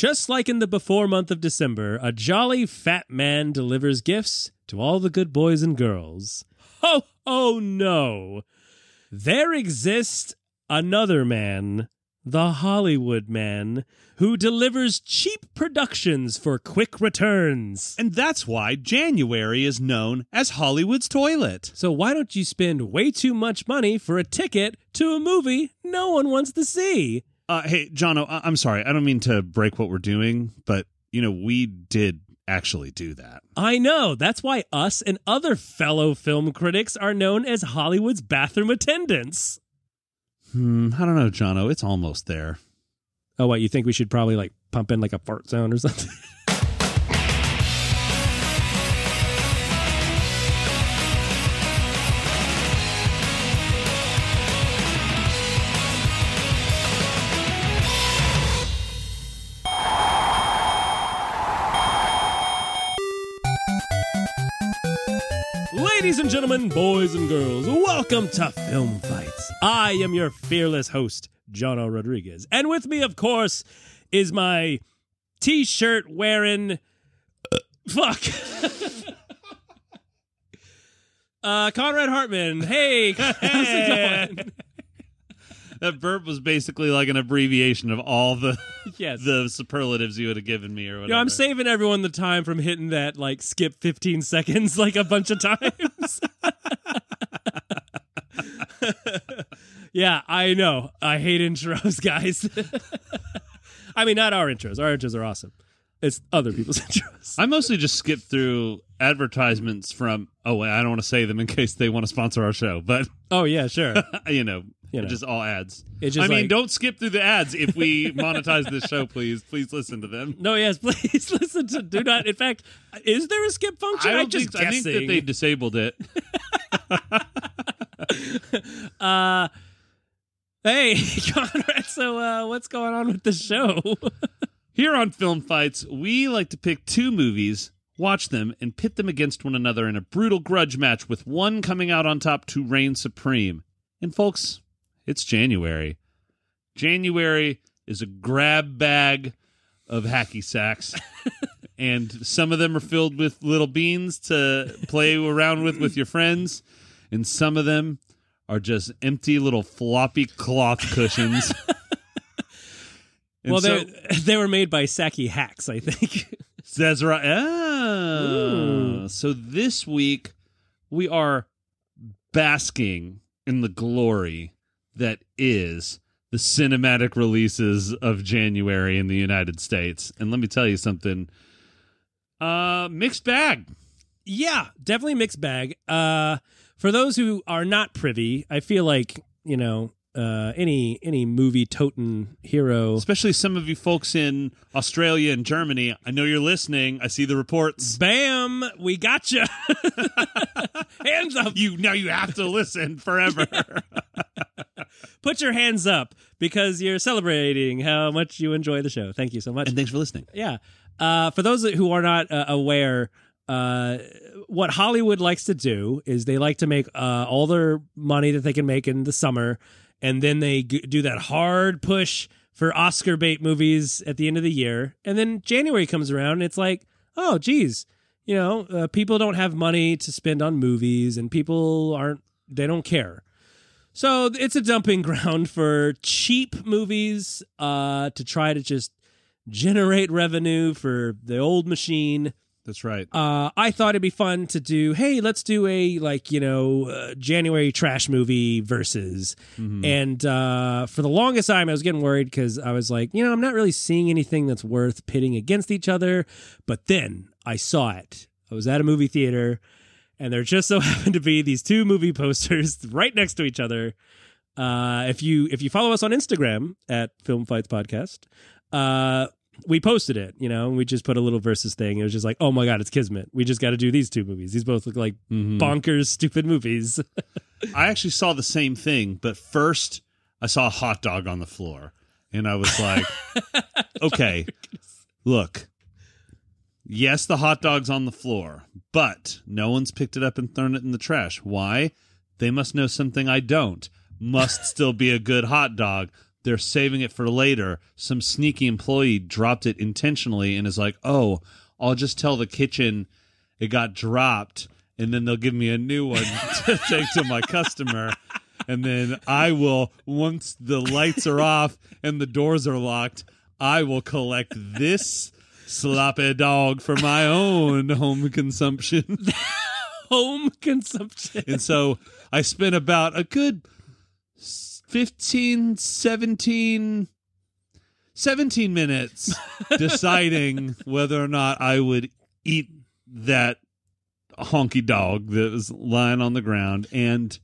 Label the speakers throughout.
Speaker 1: Just like in the before month of December, a jolly fat man delivers gifts to all the good boys and girls. Ho, ho, no. There exists another man, the Hollywood man, who delivers cheap productions for quick returns.
Speaker 2: And that's why January is known as Hollywood's toilet.
Speaker 1: So why don't you spend way too much money for a ticket to a movie no one wants to see?
Speaker 2: Hey, Jono, I'm sorry. I don't mean to break what we're doing, but, we did actually do that.
Speaker 1: I know. That's why us and other fellow film critics are known as Hollywood's bathroom attendants.
Speaker 2: I don't know, Jono. It's almost there.
Speaker 1: Oh, what, you think we should probably pump in a fart sound or something? Ladies and gentlemen, boys and girls, welcome to Film Fights. I am your fearless host, Jono Rodriguez. And with me, of course, is my t-shirt wearing... Conrad Hartman. Hey, how's it going?
Speaker 2: That burp was basically like an abbreviation of all the
Speaker 1: yes.
Speaker 2: the superlatives you would have given me or whatever.
Speaker 1: I'm saving everyone the time from hitting that, skip 15 seconds a bunch of times. Yeah, I know. I hate intros, guys. I mean, not our intros. Our intros are awesome. It's other people's intros.
Speaker 2: I mostly just skip through advertisements from, I don't want to say them in case they want to sponsor our show, but...
Speaker 1: Oh, yeah, sure.
Speaker 2: Just all ads. Don't skip through the ads if we monetize this show, please. Please listen to them.
Speaker 1: No, yes, please listen to... Do not... In fact, is there a skip function?
Speaker 2: I think that they disabled it.
Speaker 1: Hey, Conrad, so what's going on with the show?
Speaker 2: Here on Film Fights, we like to pick two movies, watch them, and pit them against one another in a brutal grudge match with one coming out on top to reign supreme. And folks, it's January. January is a grab bag of hacky sacks. And some of them are filled with little beans to play around with your friends. And some of them are just empty little floppy cloth cushions.
Speaker 1: Well, they were made by Sacky Hacks, I think.
Speaker 2: That's right. Oh. So this week, we are basking in the glory that is the cinematic releases of January in the United States. And let me tell you something. Mixed bag.
Speaker 1: Yeah, definitely mixed bag. For those who are not privy, I feel like, any movie totin' hero,
Speaker 2: especially some of you folks in Australia and Germany, I know you're listening. I see the reports.
Speaker 1: Bam, we got you. Hands up!
Speaker 2: Now you have to listen forever.
Speaker 1: Yeah. Put your hands up because you're celebrating how much you enjoy the show. Thank you so much,
Speaker 2: and thanks for listening.
Speaker 1: Yeah, for those who are not aware. What Hollywood likes to do is they like to make all their money that they can make in the summer, and then they do that hard push for Oscar bait movies at the end of the year. And then January comes around, and it's like, oh, geez, people don't have money to spend on movies, and they don't care. So it's a dumping ground for cheap movies to try to just generate revenue for the old machine.
Speaker 2: That's right.
Speaker 1: I thought it'd be fun to do, hey, let's do a, January trash movie versus. Mm-hmm. And for the longest time, I was getting worried because I was like, I'm not really seeing anything that's worth pitting against each other. But then I saw it. I was at a movie theater, and there just so happened to be these two movie posters right next to each other. If you follow us on Instagram at Film Fights Podcast, we posted it, and we just put a little versus thing. It was just like, oh my God, it's Kismet. We just got to do these two movies. These both look like bonkers, stupid movies.
Speaker 2: I actually saw the same thing, but first I saw a hot dog on the floor. And I was like, okay, look, yes, the hot dog's on the floor, but no one's picked it up and thrown it in the trash. Why? They must know something I don't. Must still be a good hot dog. they're saving it for later. Some sneaky employee dropped it intentionally and is like, oh, I'll just tell the kitchen it got dropped, and then they'll give me a new one to take to my customer. And then I will, once the lights are off and the doors are locked, I will collect this sloppy dog for my own home consumption.
Speaker 1: Home consumption.
Speaker 2: And so I spent about a good 17 minutes deciding whether or not I would eat that honky dog that was lying on the ground. And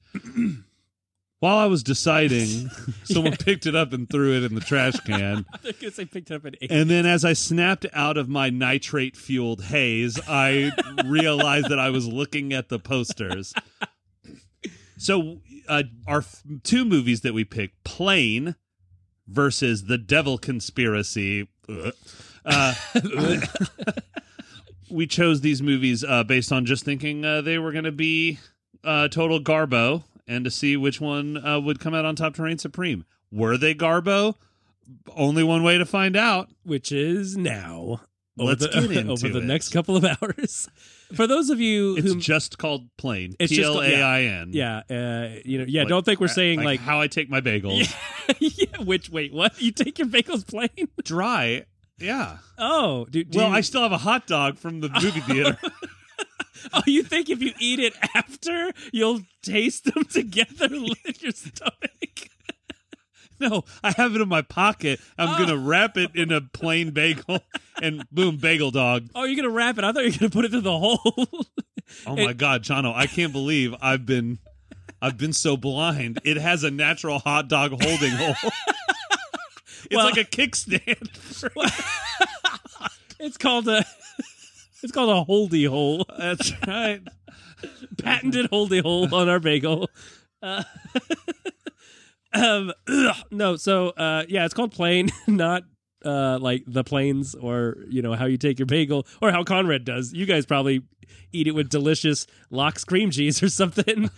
Speaker 2: while I was deciding, someone picked it up and threw it in the trash can.
Speaker 1: I was going to say picked it up and ate.
Speaker 2: And then as I snapped out of my nitrate-fueled haze, I realized that I was looking at the posters. So our two movies that we picked, Plane versus The Devil Conspiracy. We chose these movies based on just thinking they were going to be total garbo, and to see which one would come out on top to reign supreme. Were they garbo? Only one way to find out.
Speaker 1: Which is now.
Speaker 2: Let's get into
Speaker 1: over the next couple of hours. For those of you
Speaker 2: it's
Speaker 1: who...
Speaker 2: just called Plain.
Speaker 1: It's
Speaker 2: Plain.
Speaker 1: Yeah. Like, don't think we're saying like...
Speaker 2: how I take my bagels.
Speaker 1: Yeah, wait, what? You take your bagels plain?
Speaker 2: Dry. Yeah.
Speaker 1: Oh.
Speaker 2: I still have a hot dog from the movie theater.
Speaker 1: Oh, you think if you eat it after, you'll taste them together in your stomach?
Speaker 2: No, I have it in my pocket. I'm going to wrap it in a plain bagel, and boom, bagel dog.
Speaker 1: Oh, you're going to wrap it? I thought you were going to put it through the hole.
Speaker 2: Oh, my God, Jono, I can't believe I've been so blind. It has a natural hot dog holding hole. It's like a kickstand.
Speaker 1: It's called a holdy hole.
Speaker 2: That's right.
Speaker 1: Patented holdy hole on our bagel. It's called Plain, not like the planes or how you take your bagel or how Conrad does. You guys probably eat it with delicious lox cream cheese or something.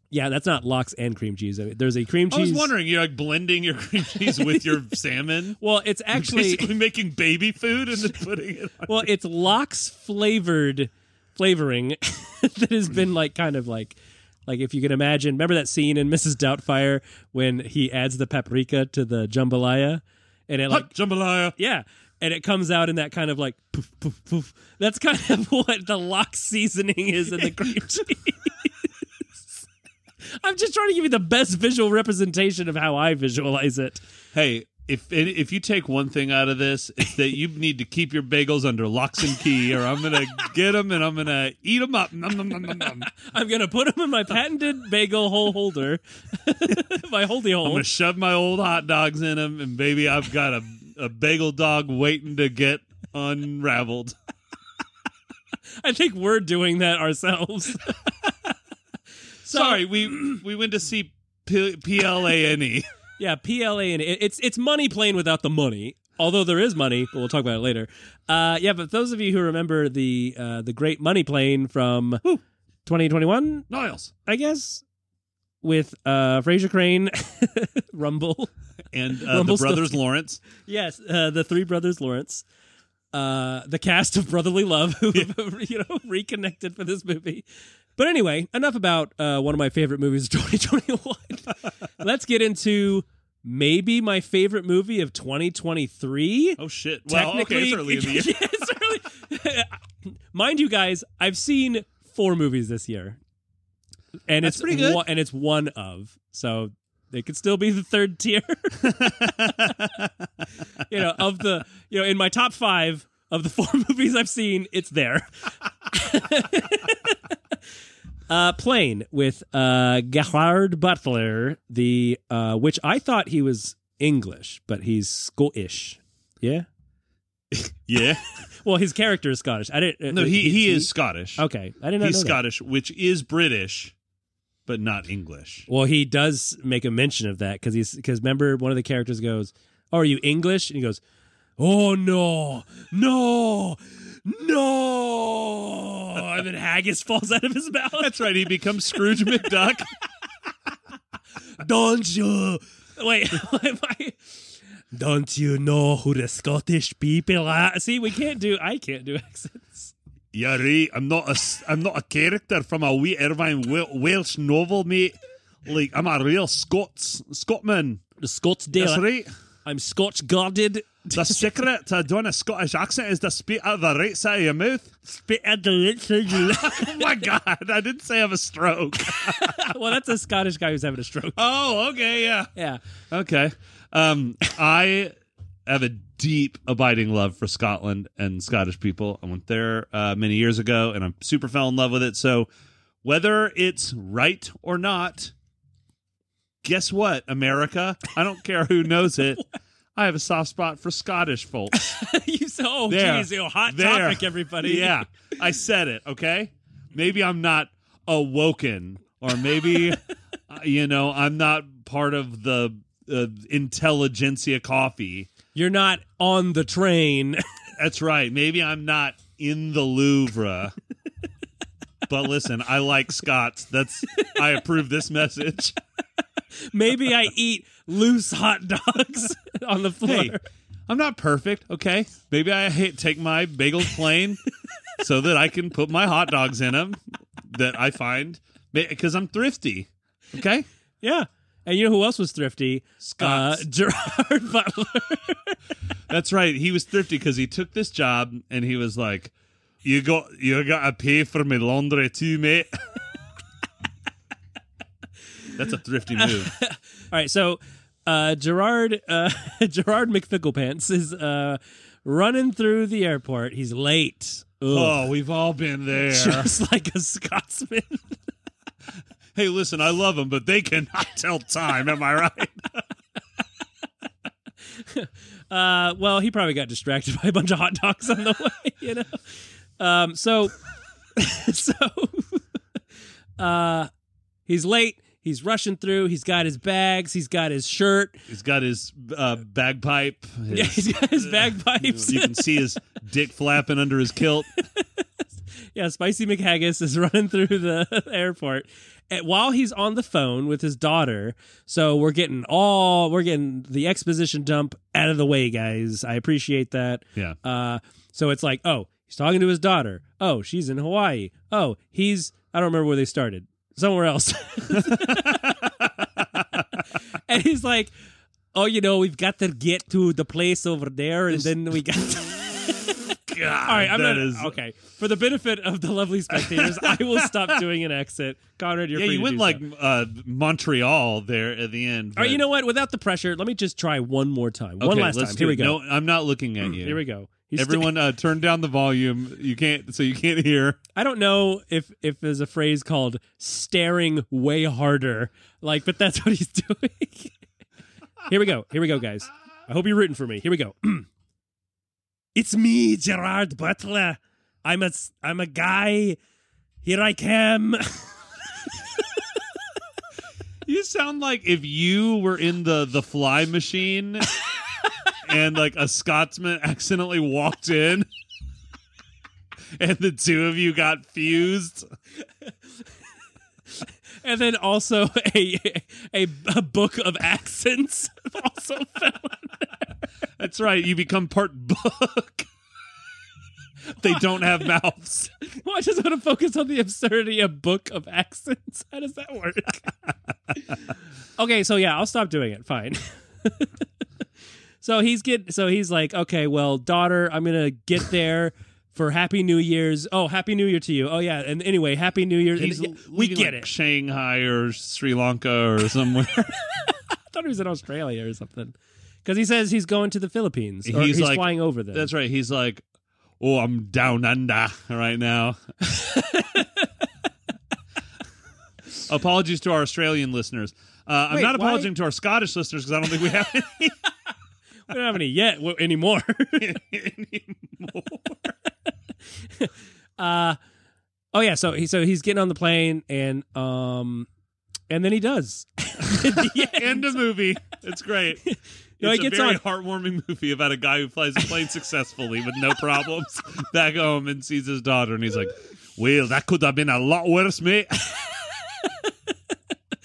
Speaker 1: Yeah, that's not lox and cream cheese. I mean, there's a cream cheese.
Speaker 2: I was wondering, you're like blending your cream cheese with your salmon.
Speaker 1: Well, it's actually
Speaker 2: you're basically making baby food and then putting it on.
Speaker 1: Well, it's lox flavoring that has been kind of like if you can imagine. Remember that scene in Mrs. Doubtfire when he adds the paprika to the jambalaya, and it
Speaker 2: jambalaya.
Speaker 1: Yeah, and it comes out in that kind of like poof poof poof. That's kind of what the lox seasoning is in the cream cheese. I'm just trying to give you the best visual representation of how I visualize it.
Speaker 2: Hey, if you take one thing out of this, it's that you need to keep your bagels under locks and key, or I'm going to get them and I'm going to eat them up. Nom, nom, nom, nom, nom.
Speaker 1: I'm going to put them in my patented bagel hole holder, my holdy hole.
Speaker 2: I'm going to shove my old hot dogs in them, and baby, I've got a bagel dog waiting to get unraveled.
Speaker 1: I think we're doing that ourselves.
Speaker 2: Sorry, we went to see Plane.
Speaker 1: Yeah, Plane. It's money playing without the money. Although there is money, but we'll talk about it later. But those of you who remember the great money plane from 2021,
Speaker 2: Niles,
Speaker 1: I guess, with Fraser Crane, Rumble,
Speaker 2: and the brothers Lawrence.
Speaker 1: Yes, the three brothers Lawrence. The cast of Brotherly Love, who reconnected for this movie. But anyway, enough about one of my favorite movies of 2021. Let's get into maybe my favorite movie of 2023.
Speaker 2: Oh, shit. Well, okay, it's early in the year.
Speaker 1: Yeah, it's early. Mind you guys, I've seen 4 movies this year. And
Speaker 2: That's
Speaker 1: it's
Speaker 2: pretty good.
Speaker 1: And it's one of. So they could still be the third tier. In my top 5 of the 4 movies I've seen, it's there. Plane with Gerard Butler, which I thought he was English, but he's Scottish. Yeah?
Speaker 2: Yeah.
Speaker 1: Well, his character is Scottish. I didn't.
Speaker 2: No, he is Scottish.
Speaker 1: Okay, I didn't know.
Speaker 2: He's
Speaker 1: that.
Speaker 2: Scottish, which is British, but not English.
Speaker 1: Well, he does make a mention of that because remember one of the characters goes, "Oh, are you English?" And he goes, "Oh no, no." And then haggis falls out of his mouth.
Speaker 2: That's right. He becomes Scrooge McDuck.
Speaker 1: Don't you Wait, am I? Don't you know who the Scottish people are? See, I can't do accents.
Speaker 2: Yeah, right. I'm not a character from a wee Irvine Welsh novel, mate. Like, I'm a real Scotsman.
Speaker 1: The Scotsdale.
Speaker 2: That's right.
Speaker 1: I'm Scotch guarded.
Speaker 2: The secret to doing a Scottish accent is to spit out the right side of your mouth.
Speaker 1: Spit at the lips of your
Speaker 2: Oh my God, I didn't say I have a stroke.
Speaker 1: Well, that's a Scottish guy who's having a stroke.
Speaker 2: Oh, okay, yeah.
Speaker 1: Yeah.
Speaker 2: Okay. I have a deep, abiding love for Scotland and Scottish people. I went there many years ago, and I super fell in love with it. So whether it's right or not, guess what, America? I don't care who knows it. I have a soft spot for Scottish folks.
Speaker 1: Geez, hot topic, everybody.
Speaker 2: Yeah, I said it, okay? Maybe I'm not awoken, or maybe, I'm not part of the intelligentsia coffee.
Speaker 1: You're not on the train.
Speaker 2: That's right. Maybe I'm not in the Louvre. But listen, I like Scots. I approve this message.
Speaker 1: Maybe I eat loose hot dogs on the floor.
Speaker 2: Hey, I'm not perfect, okay? Maybe I take my bagels plain so that I can put my hot dogs in them that I find, because I'm thrifty, okay?
Speaker 1: Yeah. And you know who else was thrifty?
Speaker 2: Scots.
Speaker 1: Gerard Butler.
Speaker 2: That's right. He was thrifty because he took this job and he was like, you got to pay for my laundry too, mate. That's a thrifty move.
Speaker 1: All right, so Gerard McFicklepants is running through the airport. He's late. Ugh.
Speaker 2: Oh, we've all been there.
Speaker 1: Just like a Scotsman.
Speaker 2: Hey, listen, I love them, but they cannot tell time. Am I right?
Speaker 1: Well, he probably got distracted by a bunch of hot dogs on the way, So he's late. He's rushing through. He's got his bags. He's got his shirt.
Speaker 2: He's got his bagpipe.
Speaker 1: Yeah, he's got his bagpipes.
Speaker 2: You can see his dick flapping under his kilt.
Speaker 1: Yeah, Spicy McHaggis is running through the airport while he's on the phone with his daughter. So we're getting the exposition dump out of the way, guys. I appreciate that.
Speaker 2: Yeah.
Speaker 1: So it's like, oh, he's talking to his daughter. Oh, she's in Hawaii. Oh, I don't remember where they started. Somewhere else. And he's like, oh, we've got to get to the place over there, and then we got to...
Speaker 2: God,
Speaker 1: all right, okay. For the benefit of the lovely spectators, I will stop doing an accent. Conrad, you're free
Speaker 2: you
Speaker 1: to
Speaker 2: went
Speaker 1: do
Speaker 2: like
Speaker 1: so.
Speaker 2: Montreal there at the end.
Speaker 1: All right, you know what? Without the pressure, let me just try one more time. One last time. Here we go.
Speaker 2: No, I'm not looking at you.
Speaker 1: Here we go.
Speaker 2: Everyone, turn down the volume. You can't hear.
Speaker 1: I don't know if there's a phrase called staring way harder, but that's what he's doing. Here we go, guys. I hope you're rooting for me. Here we go. It's me, Gerard Butler. I'm a guy. Here I come.
Speaker 2: You sound like if you were in the fly machine and like a Scotsman accidentally walked in and the two of you got fused.
Speaker 1: And then also a book of accents also fell in there.
Speaker 2: That's right. You become part book. They don't have mouths.
Speaker 1: Well, I just want to focus on the absurdity of book of accents. How does that work? Okay, so yeah, I'll stop doing it. Fine. So he's like, okay, well, daughter, I'm gonna get there for Happy New Year's. Oh, Happy New Year to you. Oh yeah, and anyway, Happy New Year. We get it.
Speaker 2: Shanghai or Sri Lanka or somewhere.
Speaker 1: I thought he was in Australia or something. Because he says he's going to the Philippines. Or he's flying over there.
Speaker 2: That's right. He's like, oh, I'm down under right now. Apologies to our Australian listeners. I'm not apologizing to our Scottish listeners because I don't think we have any.
Speaker 1: We don't have any yet anymore. Oh yeah, so he's getting on the plane and then he does.
Speaker 2: End of movie. It's great.
Speaker 1: No,
Speaker 2: it's
Speaker 1: he gets
Speaker 2: a very
Speaker 1: on.
Speaker 2: heartwarming movie about a guy who flies a plane successfully with no problems back home and sees his daughter and he's like, well, that could have been a lot worse, mate.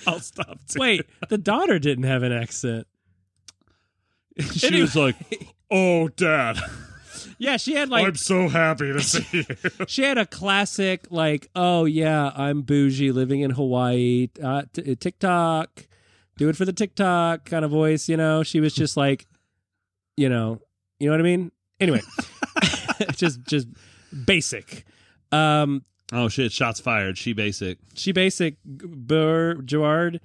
Speaker 2: I'll stop too.
Speaker 1: Wait, the daughter didn't have an accent.
Speaker 2: She was like, "Oh, Dad."
Speaker 1: Yeah, she had like...
Speaker 2: I'm so happy to see you.
Speaker 1: She had a classic, like, oh, yeah, I'm bougie, living in Hawaii, TikTok, do it for the TikTok kind of voice, you know? She was just like, you know what I mean? Anyway, just basic.
Speaker 2: Oh, shit, shots fired. She basic.
Speaker 1: Gerard.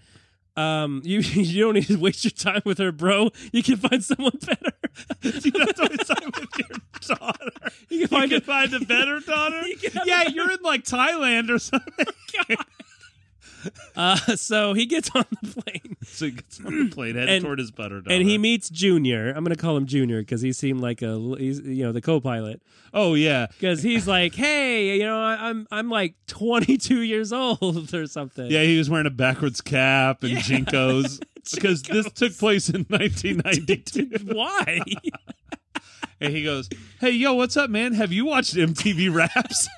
Speaker 1: You don't need to waste your time with her, bro. You can find someone better.
Speaker 2: You don't have to waste time with your daughter.
Speaker 1: You can find
Speaker 2: a better daughter? You're in like Thailand or something.
Speaker 1: So he gets on the plane.
Speaker 2: Headed toward his butter daughter.
Speaker 1: And he meets Junior. I'm going to call him Junior because he seemed like he's the co-pilot.
Speaker 2: Oh yeah,
Speaker 1: because he's like, hey, I'm like 22 years old or something.
Speaker 2: Yeah, he was wearing a backwards cap and Jinkos because this took place in 1992.
Speaker 1: Why?
Speaker 2: And he goes, "Hey, yo, what's up, man? Have you watched MTV Raps?"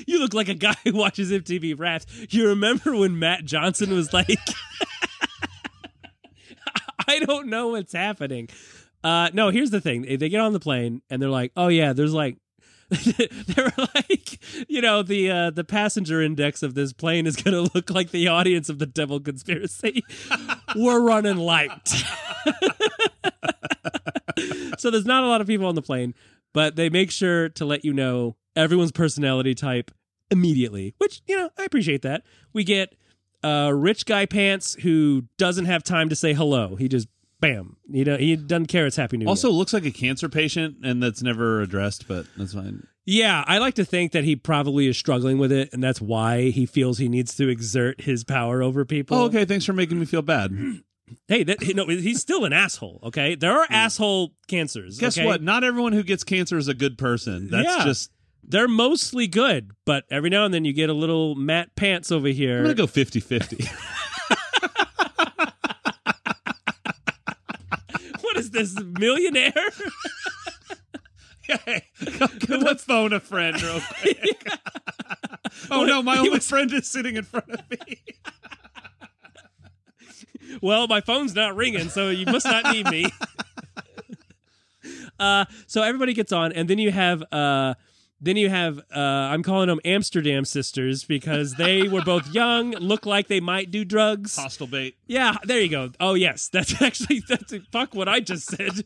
Speaker 1: You look like a guy who watches MTV Raps. You remember when Matt Johnson was like, I don't know what's happening. No, here's the thing. They get on the plane and they're like, oh yeah, there's like, they're like, the passenger index of this plane is going to look like the audience of the Devil Conspiracy. We're running light. So there's not a lot of people on the plane, but they make sure to let you know everyone's personality type immediately, which, I appreciate that. We get rich guy pants who doesn't have time to say hello. He just, bam. He doesn't care it's Happy New Year.
Speaker 2: Also looks like a cancer patient, and that's never addressed, but that's fine.
Speaker 1: Yeah, I like to think that he probably is struggling with it, and that's why he feels he needs to exert his power over people.
Speaker 2: Oh, okay. Thanks for making me feel bad.
Speaker 1: Hey, he's still an asshole, okay? There are asshole cancers.
Speaker 2: Guess what? Not everyone who gets cancer is a good person. That's just...
Speaker 1: They're mostly good, but every now and then you get a little Matt Pants over here.
Speaker 2: I'm going to go 50-50.
Speaker 1: What is this, millionaire?
Speaker 2: Hey, get the phone a friend real quick. Oh, no, my only friend is sitting in front of me.
Speaker 1: Well, my phone's not ringing, so you must not need me. So everybody gets on, and then you have... I'm calling them Amsterdam sisters because they were both young, look like they might do drugs.
Speaker 2: Hostile bait.
Speaker 1: Yeah, there you go. Oh, yes. That's fuck what I just said.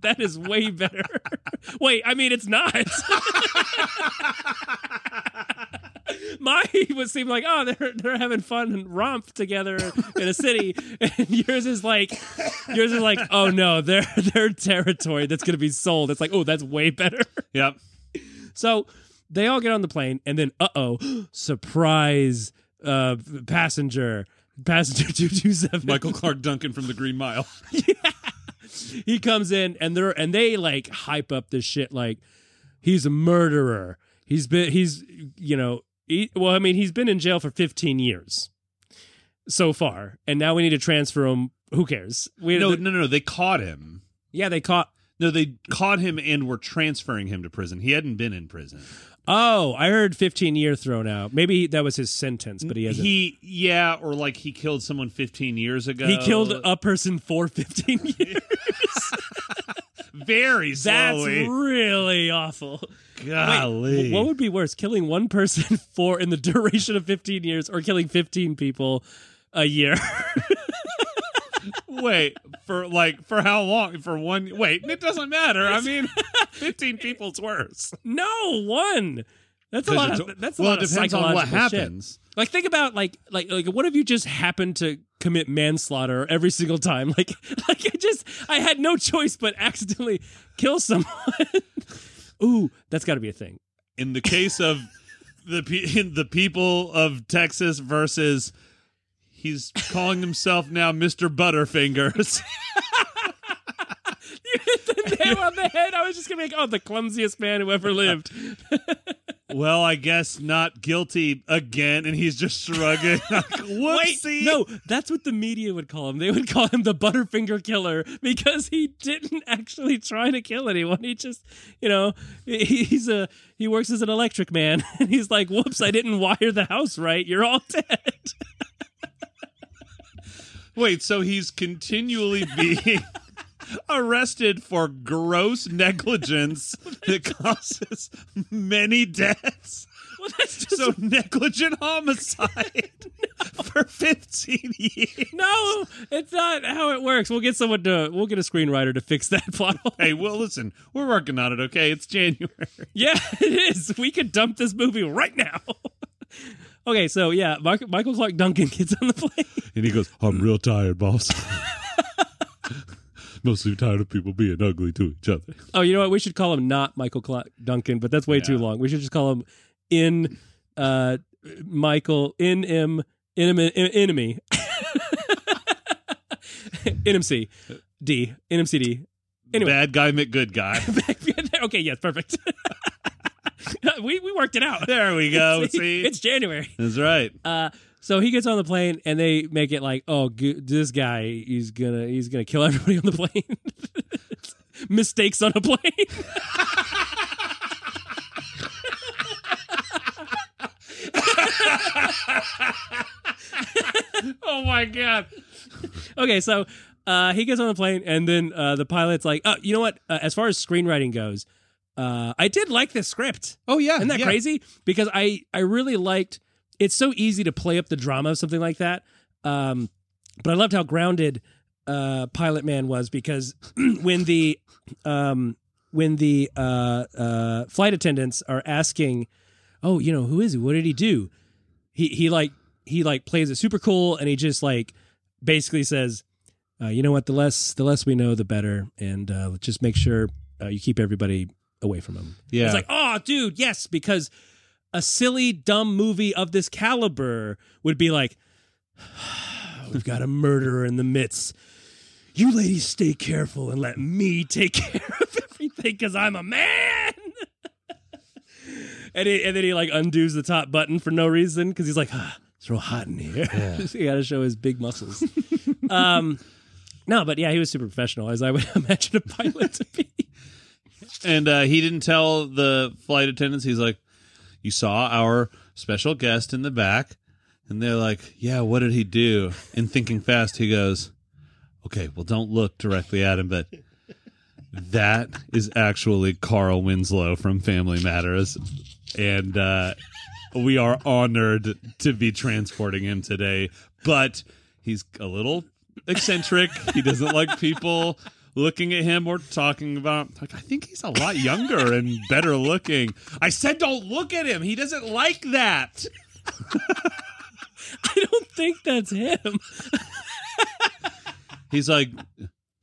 Speaker 1: That is way better. Wait, I mean, it's not. Mine would seem like, oh, they're having fun and romp together in a city, and yours is like, oh no, their territory that's going to be sold. It's like, oh, that's way better.
Speaker 2: Yep.
Speaker 1: So they all get on the plane, and then surprise, passenger 227,
Speaker 2: Michael Clark Duncan from the Green Mile.
Speaker 1: Yeah. He comes in, and they like hype up this shit like he's a murderer. He's been in jail for 15 years so far, and now we need to transfer him. Who cares?
Speaker 2: No. They caught him.
Speaker 1: Yeah, they caught
Speaker 2: him and were transferring him to prison. He hadn't been in prison.
Speaker 1: Oh, I heard 15-year thrown out. Maybe that was his sentence, but he hasn't.
Speaker 2: Or like he killed someone 15 years ago.
Speaker 1: He killed a person for 15 years.
Speaker 2: Very slowly.
Speaker 1: That's really awful.
Speaker 2: Golly.
Speaker 1: Wait, what would be worse, killing one person in the duration of 15 years or killing 15 people a year?
Speaker 2: Wait, for how long? For one? Wait, it doesn't matter. I mean, 15 people's worse.
Speaker 1: No, one. That's a lot of
Speaker 2: depends on what happens.
Speaker 1: Shit. Like, think about like what if you just happened to commit manslaughter every single time? Like I had no choice but accidentally kill someone. Ooh, that's got to be a thing.
Speaker 2: In the case of the people of Texas versus, he's calling himself now Mr. Butterfingers.
Speaker 1: You hit the nail on the head. I was just going to make, the clumsiest man who ever lived.
Speaker 2: Well, I guess not guilty again, and he's just shrugging. Whoopsie.
Speaker 1: Wait, no, that's what the media would call him. They would call him the Butterfinger Killer because he didn't actually try to kill anyone. He just, he works as an electric man, and he's like, whoops, I didn't wire the house right. You're all dead.
Speaker 2: Wait, so he's continually being arrested for gross negligence that causes many deaths?
Speaker 1: Well, that's just
Speaker 2: So negligent homicide for 15 years.
Speaker 1: no, it's not how it works. We'll get a screenwriter to fix that plot hole.
Speaker 2: Hey, well, listen, we're working on it, okay? It's January.
Speaker 1: Yeah, it is. We could dump this movie right now. Okay, so yeah, Michael Clark Duncan gets on the plane.
Speaker 2: And he goes, I'm real tired, boss. Mostly tired of people being ugly to each other.
Speaker 1: Oh, you know what? We should call him not Michael Clark Duncan, but that's way too long. We should just call him Michael enemy NMC D. Anyway.
Speaker 2: Bad guy, good guy.
Speaker 1: Okay, yes, perfect. we worked it out.
Speaker 2: There we go. See?
Speaker 1: It's January.
Speaker 2: That's right.
Speaker 1: So he gets on the plane, and they make it like, oh, this guy, he's gonna kill everybody on the plane. Mistakes on a plane.
Speaker 2: Oh my God.
Speaker 1: Okay, so he gets on the plane, and then the pilot's like, oh, you know what? As far as screenwriting goes, I did like this script.
Speaker 2: Oh yeah.
Speaker 1: Isn't that crazy? Because I really liked. It's so easy to play up the drama of something like that. But I loved how grounded Pilot Man was, because when the flight attendants are asking, oh, you know, who is he? What did he do? He plays it super cool, and he just like basically says, you know what, the less we know, the better, and just make sure you keep everybody away from him.
Speaker 2: Yeah.
Speaker 1: It's like, oh, dude, yes, because a silly, dumb movie of this caliber would be like, we've got a murderer in the midst. You ladies stay careful and let me take care of everything because I'm a man. and then he like undoes the top button for no reason because he's like, it's real hot in here. Yeah. He got to show his big muscles. No, but yeah, he was super professional, as I would imagine a pilot to be.
Speaker 2: And he didn't tell the flight attendants. He's like, you saw our special guest in the back. And they're like, yeah, what did he do? And thinking fast, he goes, okay, well, don't look directly at him, but that is actually Carl Winslow from Family Matters. And we are honored to be transporting him today. But he's a little eccentric. He doesn't like people looking at him or talking about, like, I think he's a lot younger and better looking. I said don't look at him. He doesn't like that.
Speaker 1: I don't think that's him.
Speaker 2: He's like,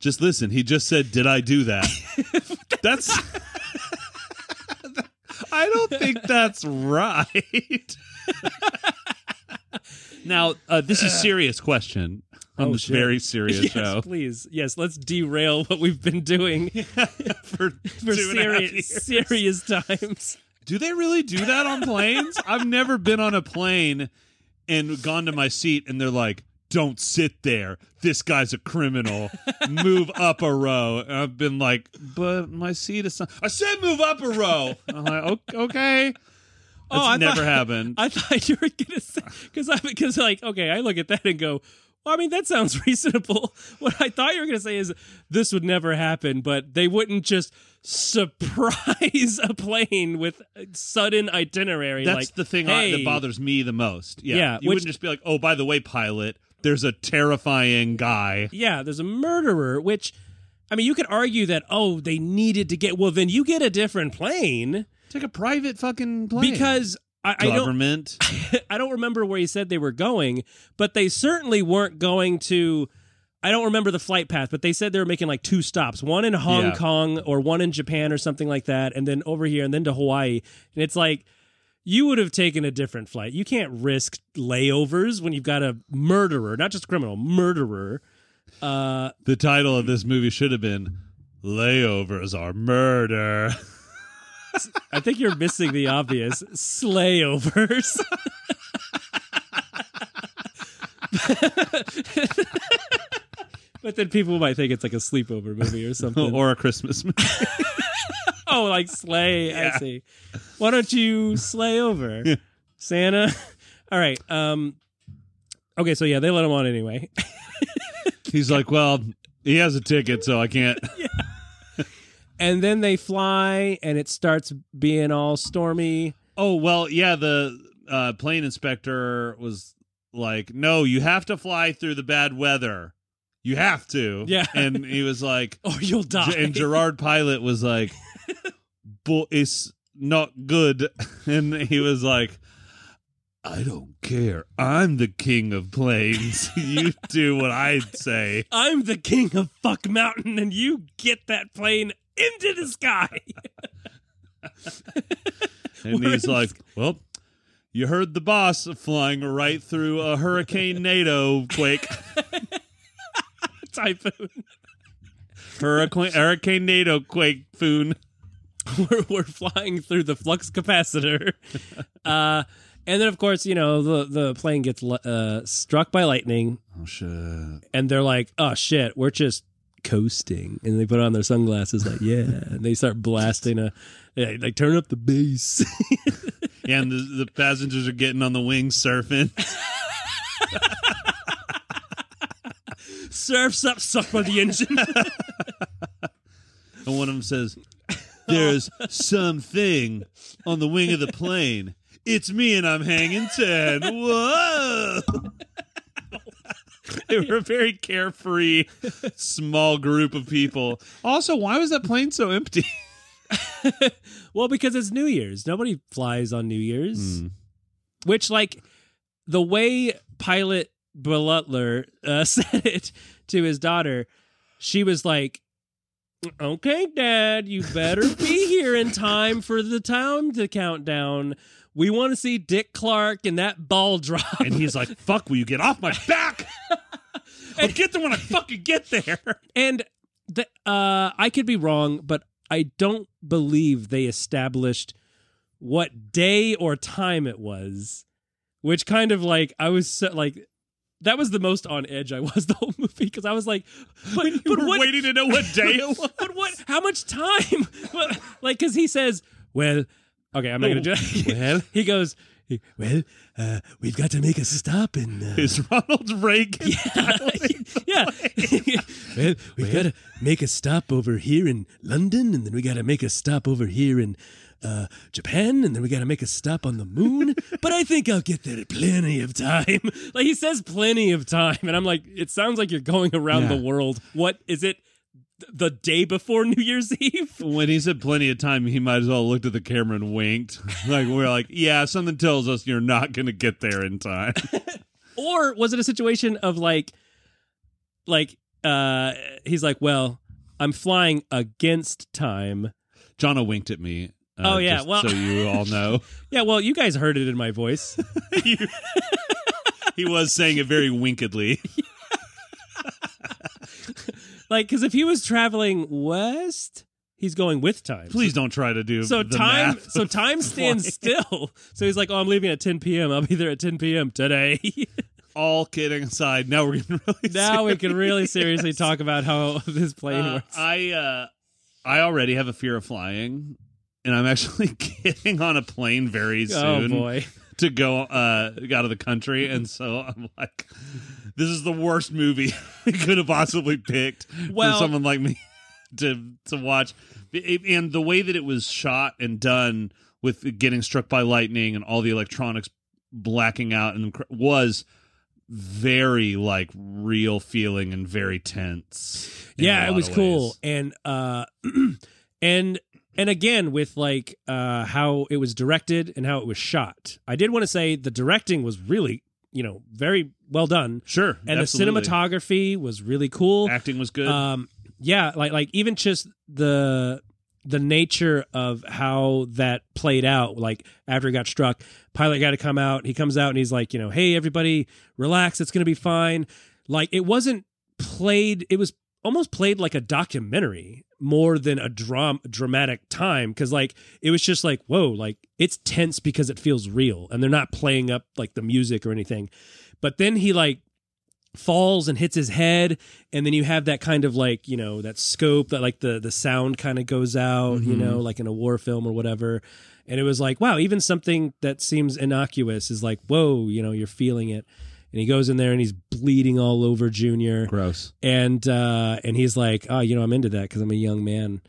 Speaker 2: just listen. He just said, did I do that? That's... I don't think that's right. Now, this is a serious question on this very serious show.
Speaker 1: Please. Yes, let's derail what we've been doing
Speaker 2: for
Speaker 1: serious times.
Speaker 2: Do they really do that on planes? I've never been on a plane and gone to my seat and they're like, don't sit there. This guy's a criminal. Move up a row. And I've been like, but my seat is... I said move up a row. I'm like, okay. That's never happened.
Speaker 1: I thought you were going to say... Because like, okay, I look at that and go, well, I mean, that sounds reasonable. What I thought you were going to say is this would never happen, but they wouldn't just surprise a plane with a sudden itinerary.
Speaker 2: That's
Speaker 1: like,
Speaker 2: the thing
Speaker 1: hey,
Speaker 2: that bothers me the most.
Speaker 1: Yeah,
Speaker 2: you wouldn't just be like, oh, by the way, pilot, there's a terrifying guy.
Speaker 1: Yeah, there's a murderer, which, I mean, you could argue that, oh, they needed to get... Well, then you get a different plane.
Speaker 2: Take a private fucking plane.
Speaker 1: Because... I don't remember where he said they were going, but they certainly weren't going to... I don't remember the flight path, but they said they were making like 2 stops, one in Hong Kong or one in Japan or something like that, and then over here and then to Hawaii. And it's like, you would have taken a different flight. You can't risk layovers when you've got a murderer, not just a criminal, murderer.
Speaker 2: The title of this movie should have been Layovers Are Murder.
Speaker 1: I think you're missing the obvious. SLAYovers. But then people might think it's like a sleepover movie or something.
Speaker 2: Or a Christmas movie.
Speaker 1: Oh, like slay. Yeah. I see. Why don't you slay over? Yeah. Santa? All right. Okay, so yeah, they let him on anyway.
Speaker 2: He's like, well, he has a ticket, so I can't.
Speaker 1: And then they fly, and it starts being all stormy.
Speaker 2: Oh, well, yeah, the plane inspector was like, no, you have to fly through the bad weather. You have to.
Speaker 1: Yeah.
Speaker 2: And he was like,
Speaker 1: or you'll die.
Speaker 2: And Gerard Pilot was like, but it's not good. And he was like, I don't care. I'm the king of planes. You do what I say.
Speaker 1: I'm the king of Fuck Mountain, and you get that plane into the sky.
Speaker 2: And he's like, well, you heard the boss flying right through a Hurricane NATO quake.
Speaker 1: Typhoon.
Speaker 2: Hurricane NATO quake foon.
Speaker 1: We're flying through the flux capacitor. And then, of course, the plane gets struck by lightning.
Speaker 2: Oh, shit.
Speaker 1: And they're like, oh, shit, we're just coasting. And they put on their sunglasses like, yeah. And they start blasting like, turn up the bass.
Speaker 2: Yeah, and the passengers are getting on the wings surfing.
Speaker 1: Surf's up, suck by the engine.
Speaker 2: And one of them says, there's something on the wing of the plane. It's me and I'm hanging 10. Whoa! They were a very carefree, small group of people. Also, why was that plane so empty?
Speaker 1: Well, because it's New Year's. Nobody flies on New Year's. Which, like, the way pilot Butler said it to his daughter, she was like, okay, Dad, you better be here in time for the time to count down. We want to see Dick Clark and that ball drop.
Speaker 2: And he's like, fuck, will you get off my back? I'll get there when I fucking get there.
Speaker 1: And I could be wrong, but I don't believe they established what day or time it was, which kind of like, I was so, like, that was the most on edge I was the whole movie, because I was like, but what,
Speaker 2: waiting to know what day it was.
Speaker 1: But what? How much time? Like, because he says, well, okay, I'm not going to do it.
Speaker 2: Well,
Speaker 1: he goes, well, we've got to make a stop in...
Speaker 2: Is Ronald Reagan?
Speaker 1: Yeah. Well, we've got to make a stop over here in London, and then we got to make a stop over here in Japan, and then we got to make a stop on the moon. But I think I'll get there at plenty of time. Like, he says plenty of time, and I'm like, it sounds like you're going around the world. What is it? The day before New Year's Eve?
Speaker 2: When he said plenty of time, he might as well looked at the camera and winked. Like, we're like, yeah, something tells us you're not going to get there in time.
Speaker 1: Or was it a situation of like he's like, well, I'm flying against time.
Speaker 2: Jono winked at me.
Speaker 1: Oh, yeah. Well,
Speaker 2: so you all know.
Speaker 1: Yeah, well, you guys heard it in my voice.
Speaker 2: He was saying it very winkedly.
Speaker 1: Like, because if he was traveling west, he's going with time.
Speaker 2: Please don't try to do
Speaker 1: so
Speaker 2: the
Speaker 1: time.
Speaker 2: math
Speaker 1: So time stands still. So he's like, "Oh, I'm leaving at 10 p.m. I'll be there at 10 p.m. today."
Speaker 2: All kidding aside, now we're getting really.
Speaker 1: Now we can really seriously talk about how this plane works.
Speaker 2: I already have a fear of flying, and I'm actually getting on a plane very soon.
Speaker 1: Oh boy.
Speaker 2: To go out of the country, and so I'm like, this is the worst movie we could have possibly picked for someone like me to watch. And the way that it was shot and done with getting struck by lightning and all the electronics blacking out and was very like real feeling and very tense.
Speaker 1: Yeah, it was cool. And And again, with like how it was directed and how it was shot. I did want to say the directing was really, very well done.
Speaker 2: Sure.
Speaker 1: And
Speaker 2: absolutely.
Speaker 1: the cinematography was really cool.
Speaker 2: Acting was good.
Speaker 1: Yeah, like even just the nature of how that played out, like after he got struck, pilot got to come out. He comes out and he's like, hey, everybody, relax. It's going to be fine. Like, it wasn't played. It was almost played like a documentary more than a dramatic time, because like it was just like, whoa, like it's tense because it feels real, and they're not playing up like the music or anything. But then he like falls and hits his head, and then you have that kind of like, that scope that like the sound kind of goes out, like in a war film or whatever. And it was like, wow, even something that seems innocuous is like, whoa, you're feeling it. And he goes in there and he's bleeding all over Junior.
Speaker 2: Gross.
Speaker 1: And he's like, oh, I'm into that because I'm a young man.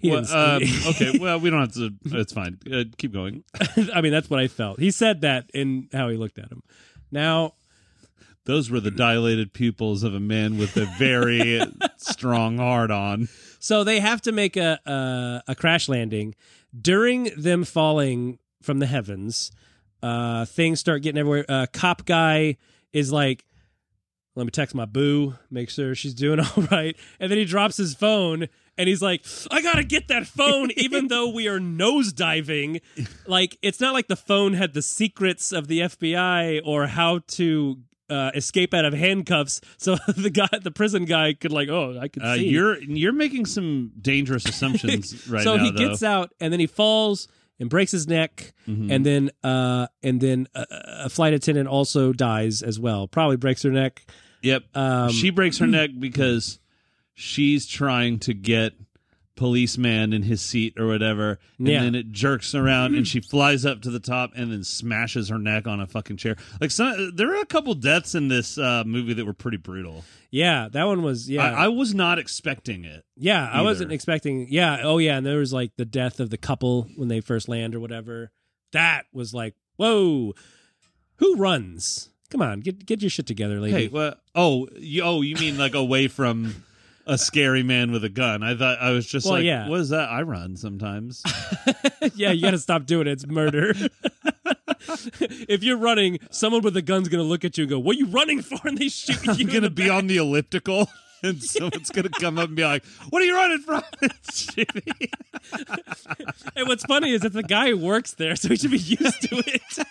Speaker 2: Okay, well, we don't have to. It's fine. Keep going.
Speaker 1: I mean, that's what I felt. He said that in how he looked at him. Now,
Speaker 2: those were the dilated pupils of a man with a very strong hard-on.
Speaker 1: So they have to make a crash landing. During them falling from the heavens, things start getting everywhere. Cop guy is like, let me text my boo, make sure she's doing all right. And then he drops his phone, and he's like, I gotta get that phone, even though we are nosediving. Like, it's not like the phone had the secrets of the FBI or how to escape out of handcuffs, so the prison guy could like, I could see.
Speaker 2: You're making some dangerous assumptions right
Speaker 1: so
Speaker 2: now.
Speaker 1: So he gets out, and then he falls and breaks his neck, and then a flight attendant also dies as well. Probably breaks her neck.
Speaker 2: Yep. She breaks her neck because she's trying to get policeman in his seat or whatever, and then it jerks around and she flies up to the top and then smashes her neck on a fucking chair. Like, there are a couple deaths in this movie that were pretty brutal.
Speaker 1: Yeah, that one was,
Speaker 2: I was not expecting it.
Speaker 1: Yeah,
Speaker 2: either.
Speaker 1: I wasn't expecting, and there was like the death of the couple when they first land or whatever. That was like, whoa, who runs? Come on, get your shit together, lady.
Speaker 2: Hey, you mean like away from a scary man with a gun? I thought I was just what is that? I run sometimes.
Speaker 1: Yeah, you got to stop doing it. It's murder. If you're running, someone with a gun's going to look at you and go, what are you running for? And they shoot you.
Speaker 2: I'm going to be on the elliptical, and someone's going to come up and be like, what are you running from?
Speaker 1: And what's funny is that the guy works there, so he should be used to it.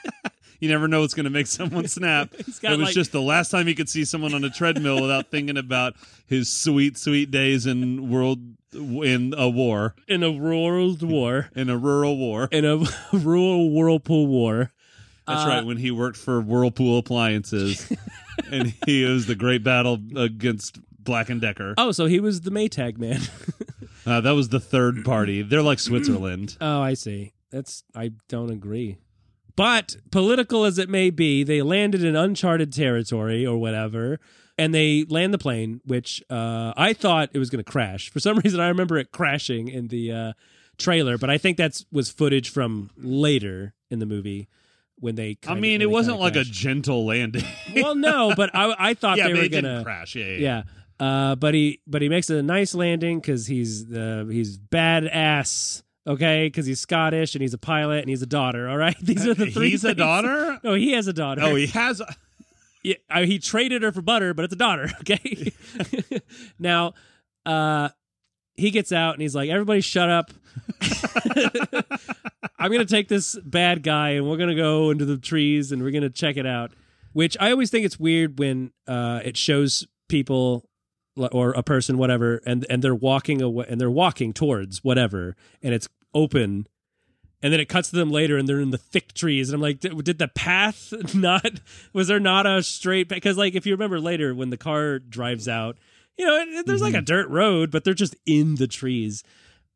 Speaker 2: You never know what's going to make someone snap. It was just the last time he could see someone on a treadmill without thinking about his sweet, sweet days in a war.
Speaker 1: In a world war.
Speaker 2: In a rural war.
Speaker 1: In a rural Whirlpool war.
Speaker 2: That's right, when he worked for Whirlpool Appliances. And he was the great battle against Black & Decker.
Speaker 1: Oh, so he was the Maytag man.
Speaker 2: That was the third party. They're like Switzerland.
Speaker 1: Oh, I see. I don't agree. But political as it may be, they landed in uncharted territory or whatever, and they land the plane, which I thought it was going to crash. For some reason, I remember it crashing in the trailer, but I think that was footage from later in the movie when they.
Speaker 2: It wasn't like crashed. A gentle landing.
Speaker 1: Well, no, but I thought they were going to
Speaker 2: crash.
Speaker 1: Yeah. But he makes a nice landing because he's badass. Okay, because he's Scottish and he's a pilot and he's a daughter. All right, these are the three.
Speaker 2: He's
Speaker 1: things.
Speaker 2: A daughter.
Speaker 1: No, he has a daughter.
Speaker 2: Oh, he has.
Speaker 1: Yeah, he traded her for butter, but it's a daughter. Okay. Now, he gets out and he's like, "Everybody, shut up! I'm gonna take this bad guy and we're gonna go into the trees and we're gonna check it out." Which I always think it's weird when it shows people. Or a person, whatever, and they're walking away, and they're walking towards whatever, and it's open, and then it cuts to them later, and they're in the thick trees, and I'm like, did the path was there not a straight? Because like if you remember later when the car drives out, there's like a dirt road, but they're just in the trees.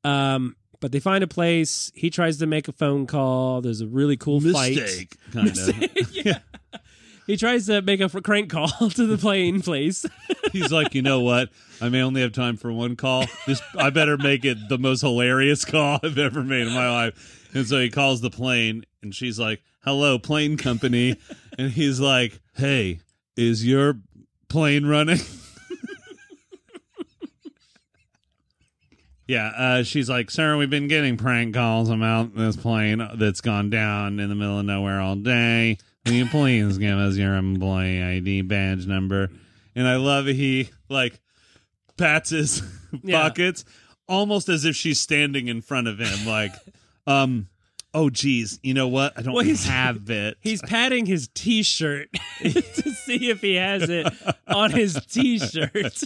Speaker 1: But they find a place. He tries to make a phone call. There's a really cool
Speaker 2: mistake,
Speaker 1: kind of. Yeah. He tries to make a crank call to the plane place.
Speaker 2: He's like, you know what? I may only have time for one call. I better make it the most hilarious call I've ever made in my life. And so he calls the plane, and she's like, hello, plane company. And he's like, hey, is your plane running? Yeah, she's like, sir, we've been getting prank calls about this plane that's gone down in the middle of nowhere all day. Will you please give us your employee ID badge number? And I love it. He like pats his pockets almost as if she's standing in front of him. Like, oh, geez, you know what? I don't have it.
Speaker 1: He's patting his T-shirt to see if he has it on his T-shirt.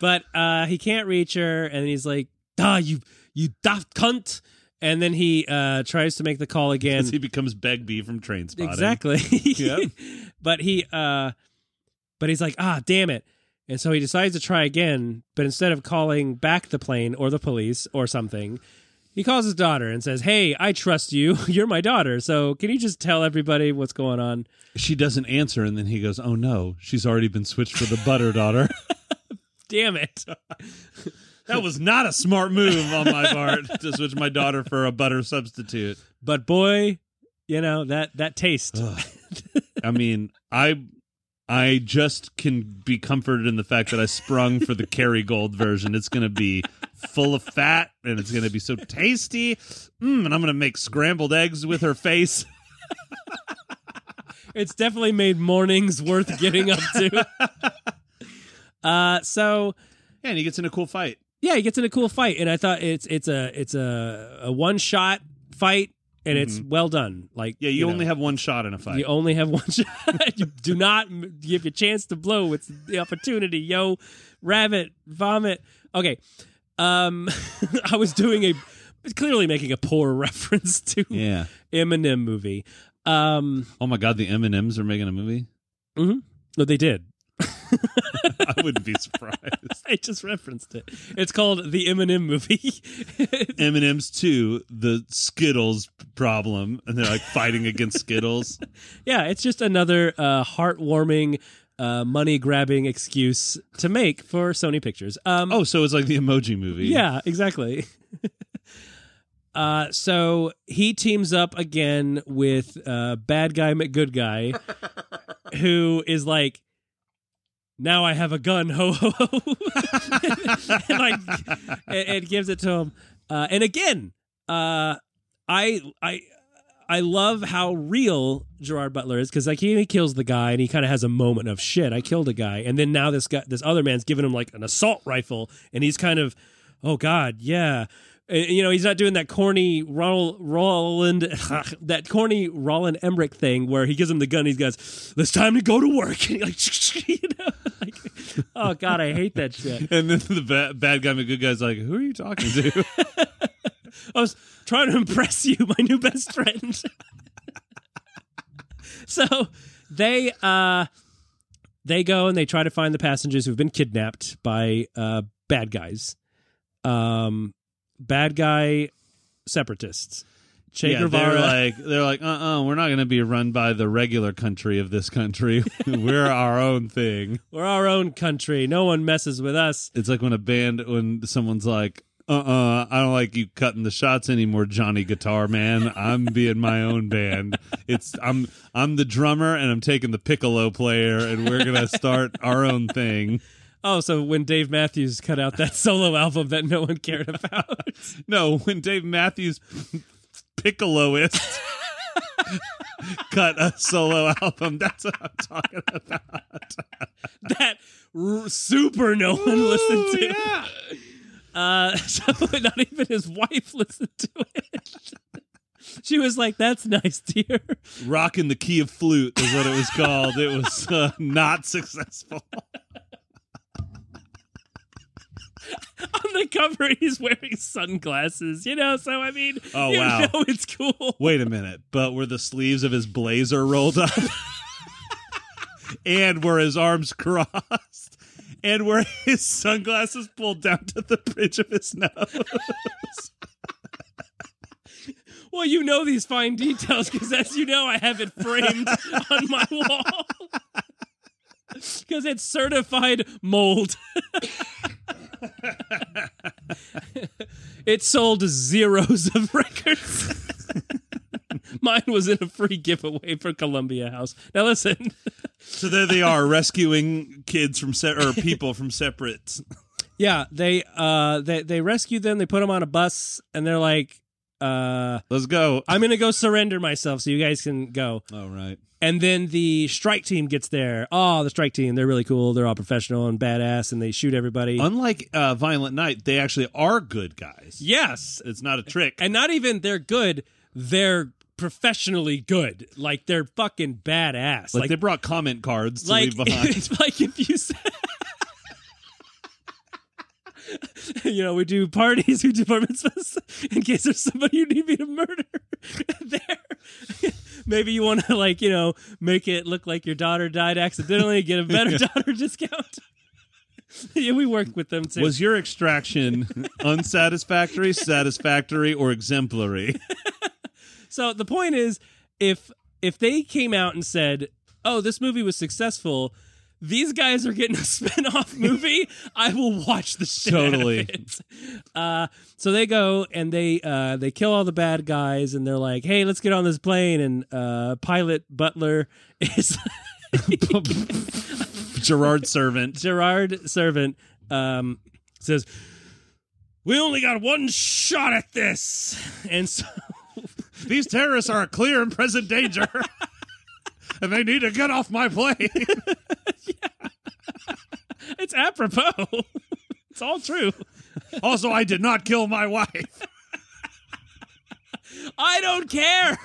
Speaker 1: But he can't reach her, and he's like, you daft cunt. And then he tries to make the call again.
Speaker 2: Because he becomes Begbie from Trainspotting.
Speaker 1: Exactly.
Speaker 2: Yep.
Speaker 1: But he's like, damn it. And so he decides to try again, but instead of calling back the plane or the police or something, He calls his daughter and says, "Hey, I trust you. You're my daughter. So can you just tell everybody what's going on?"
Speaker 2: She doesn't answer, and then he goes, "Oh no, she's already been switched for the butter daughter."
Speaker 1: Damn it.
Speaker 2: That was not a smart move on my part to switch my daughter for a butter substitute.
Speaker 1: But boy, that taste.
Speaker 2: I mean, I just can be comforted in the fact that I sprung for the Kerrygold version. It's going to be full of fat, and it's going to be so tasty. And I'm going to make scrambled eggs with her face.
Speaker 1: It's definitely made mornings worth getting up to.
Speaker 2: Yeah, and he gets in a cool fight.
Speaker 1: Yeah, he gets in a cool fight, and I thought it's a one shot fight, and it's well done. Like,
Speaker 2: you only have one shot in a fight.
Speaker 1: You only have one shot. You do not give you a chance to blow. It's the opportunity. Yo, rabbit, vomit. Okay, I was clearly making a poor reference to Eminem movie.
Speaker 2: Oh my God, the M&Ms are making a movie?
Speaker 1: Mm-hmm. No, they did.
Speaker 2: I wouldn't be surprised.
Speaker 1: I just referenced it. It's called the Eminem movie.
Speaker 2: M&M's 2, the Skittles problem, and they're like fighting against Skittles.
Speaker 1: Yeah, it's just another heartwarming, money-grabbing excuse to make for Sony Pictures.
Speaker 2: So it's like the Emoji Movie.
Speaker 1: Yeah, exactly. So he teams up again with Bad Guy McGood Guy, who is like, "Now I have a gun, ho ho ho," and gives it to him. And again, I love how real Gerard Butler is, because like he kills the guy and he kind of has a moment of shit. I killed a guy, and then now this other man's giving him like an assault rifle, and he's kind of, oh God, yeah. He's not doing that corny Roland Emmerich thing where he gives him the gun and he goes, "It's time to go to work." And oh God, I hate that shit.
Speaker 2: And then the bad guy, McGood guy's like, "Who are you talking to?"
Speaker 1: I was trying to impress you, my new best friend. So they go and they try to find the passengers who've been kidnapped by bad guys. Bad guy separatists. Che Guevara.
Speaker 2: They're like, we're not going to be run by the regular country of this country. We're our own thing.
Speaker 1: We're our own country. No one messes with us.
Speaker 2: It's like when someone's like, I don't like you cutting the shots anymore, Johnny Guitar Man. I'm being my own band. I'm the drummer and I'm taking the piccolo player and we're going to start our own thing.
Speaker 1: Oh, so when Dave Matthews cut out that solo album that no one cared about.
Speaker 2: No, when Dave Matthews Piccoloist cut a solo album. That's what I'm talking about.
Speaker 1: That super no one listened to.
Speaker 2: Yeah.
Speaker 1: So not even his wife listened to it. She was like, "That's nice, dear."
Speaker 2: Rockin' the Key of Flute is what it was called. It was not successful.
Speaker 1: On the cover, he's wearing sunglasses, so I mean,
Speaker 2: wow.
Speaker 1: It's cool.
Speaker 2: Wait a minute, but were the sleeves of his blazer rolled up? And were his arms crossed? And were his sunglasses pulled down to the bridge of his nose?
Speaker 1: Well, these fine details, because as you know, I have it framed on my wall. Because it's certified mold. It sold zeros of records. Mine was in a free giveaway for Columbia House. Now listen.
Speaker 2: So there they are, rescuing kids from people from separate.
Speaker 1: Yeah, they rescue them. They put them on a bus, and they're like,
Speaker 2: "Let's go.
Speaker 1: I'm gonna go surrender myself, so you guys can go."
Speaker 2: Oh, right.
Speaker 1: And then the strike team gets there. Oh, the strike team, they're really cool. They're all professional and badass, and they shoot everybody.
Speaker 2: Unlike Violent Night, they actually are good guys.
Speaker 1: Yes.
Speaker 2: It's not a trick.
Speaker 1: And not even they're good, they're professionally good. Like, they're fucking badass.
Speaker 2: Like they brought comment cards to leave behind.
Speaker 1: Like if you said... we do parties, we do bar mitzvahs in case there's somebody you need me to murder. There, maybe you want to make it look like your daughter died accidentally, get a better daughter discount. Yeah, we work with them too.
Speaker 2: Was your extraction unsatisfactory, satisfactory, or exemplary?
Speaker 1: So the point is, if they came out and said, "Oh, this movie was successful," these guys are getting a spin-off movie, I will watch the shit
Speaker 2: Totally.
Speaker 1: out of it. So they go and they kill all the bad guys, and they're like, "Hey, let's get on this plane." And pilot Butler is
Speaker 2: Gerard Servant.
Speaker 1: Says, "We only got one shot at this," and so
Speaker 2: These terrorists are a clear and present danger, and they need to get off my plane.
Speaker 1: it's apropos. It's all true.
Speaker 2: Also, I did not kill my wife.
Speaker 1: I don't care.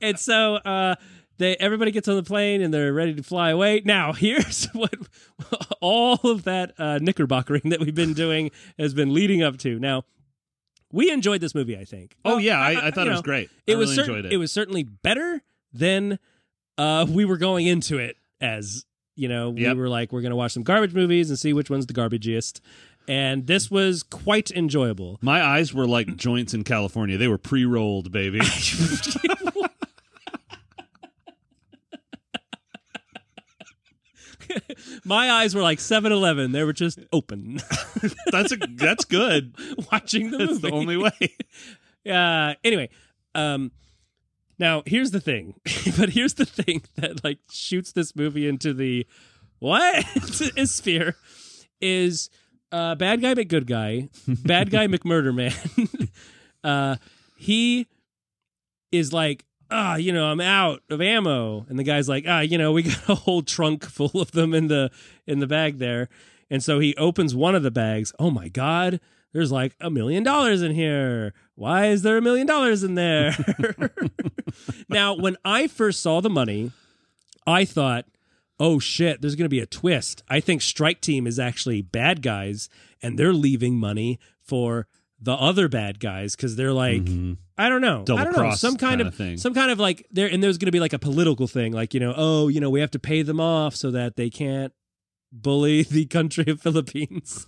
Speaker 1: And so everybody gets on the plane and they're ready to fly away. Now, here's what all of that knickerbockering that we've been doing has been leading up to. Now, we enjoyed this movie, I think.
Speaker 2: Oh, yeah, I thought it was great. I really enjoyed it.
Speaker 1: It was certainly better than we were going into it as, we were like, we're going to watch some garbage movies and see which one's the garbagiest. And this was quite enjoyable.
Speaker 2: My eyes were like joints in California. They were pre-rolled, baby.
Speaker 1: My eyes were like 7-Eleven. They were just open.
Speaker 2: That's good.
Speaker 1: Watching the movie.
Speaker 2: That's the only way.
Speaker 1: Anyway, now here's the thing. But here's the thing that like shoots this movie into the what sphere is bad guy McGood guy, bad guy McMurder man. He is like, I'm out of ammo. And the guy's like, we got a whole trunk full of them in the bag there. And so he opens one of the bags. Oh my God, there's like $1 million in here. Why is there $1 million in there? Now, when I first saw the money, I thought, oh shit, there's going to be a twist. I think Strike Team is actually bad guys and they're leaving money for the other bad guys because they're like, I don't know, some kind of
Speaker 2: thing.
Speaker 1: Some kind of like there, and there's going to be like a political thing, like we have to pay them off so that they can't bully the country of Philippines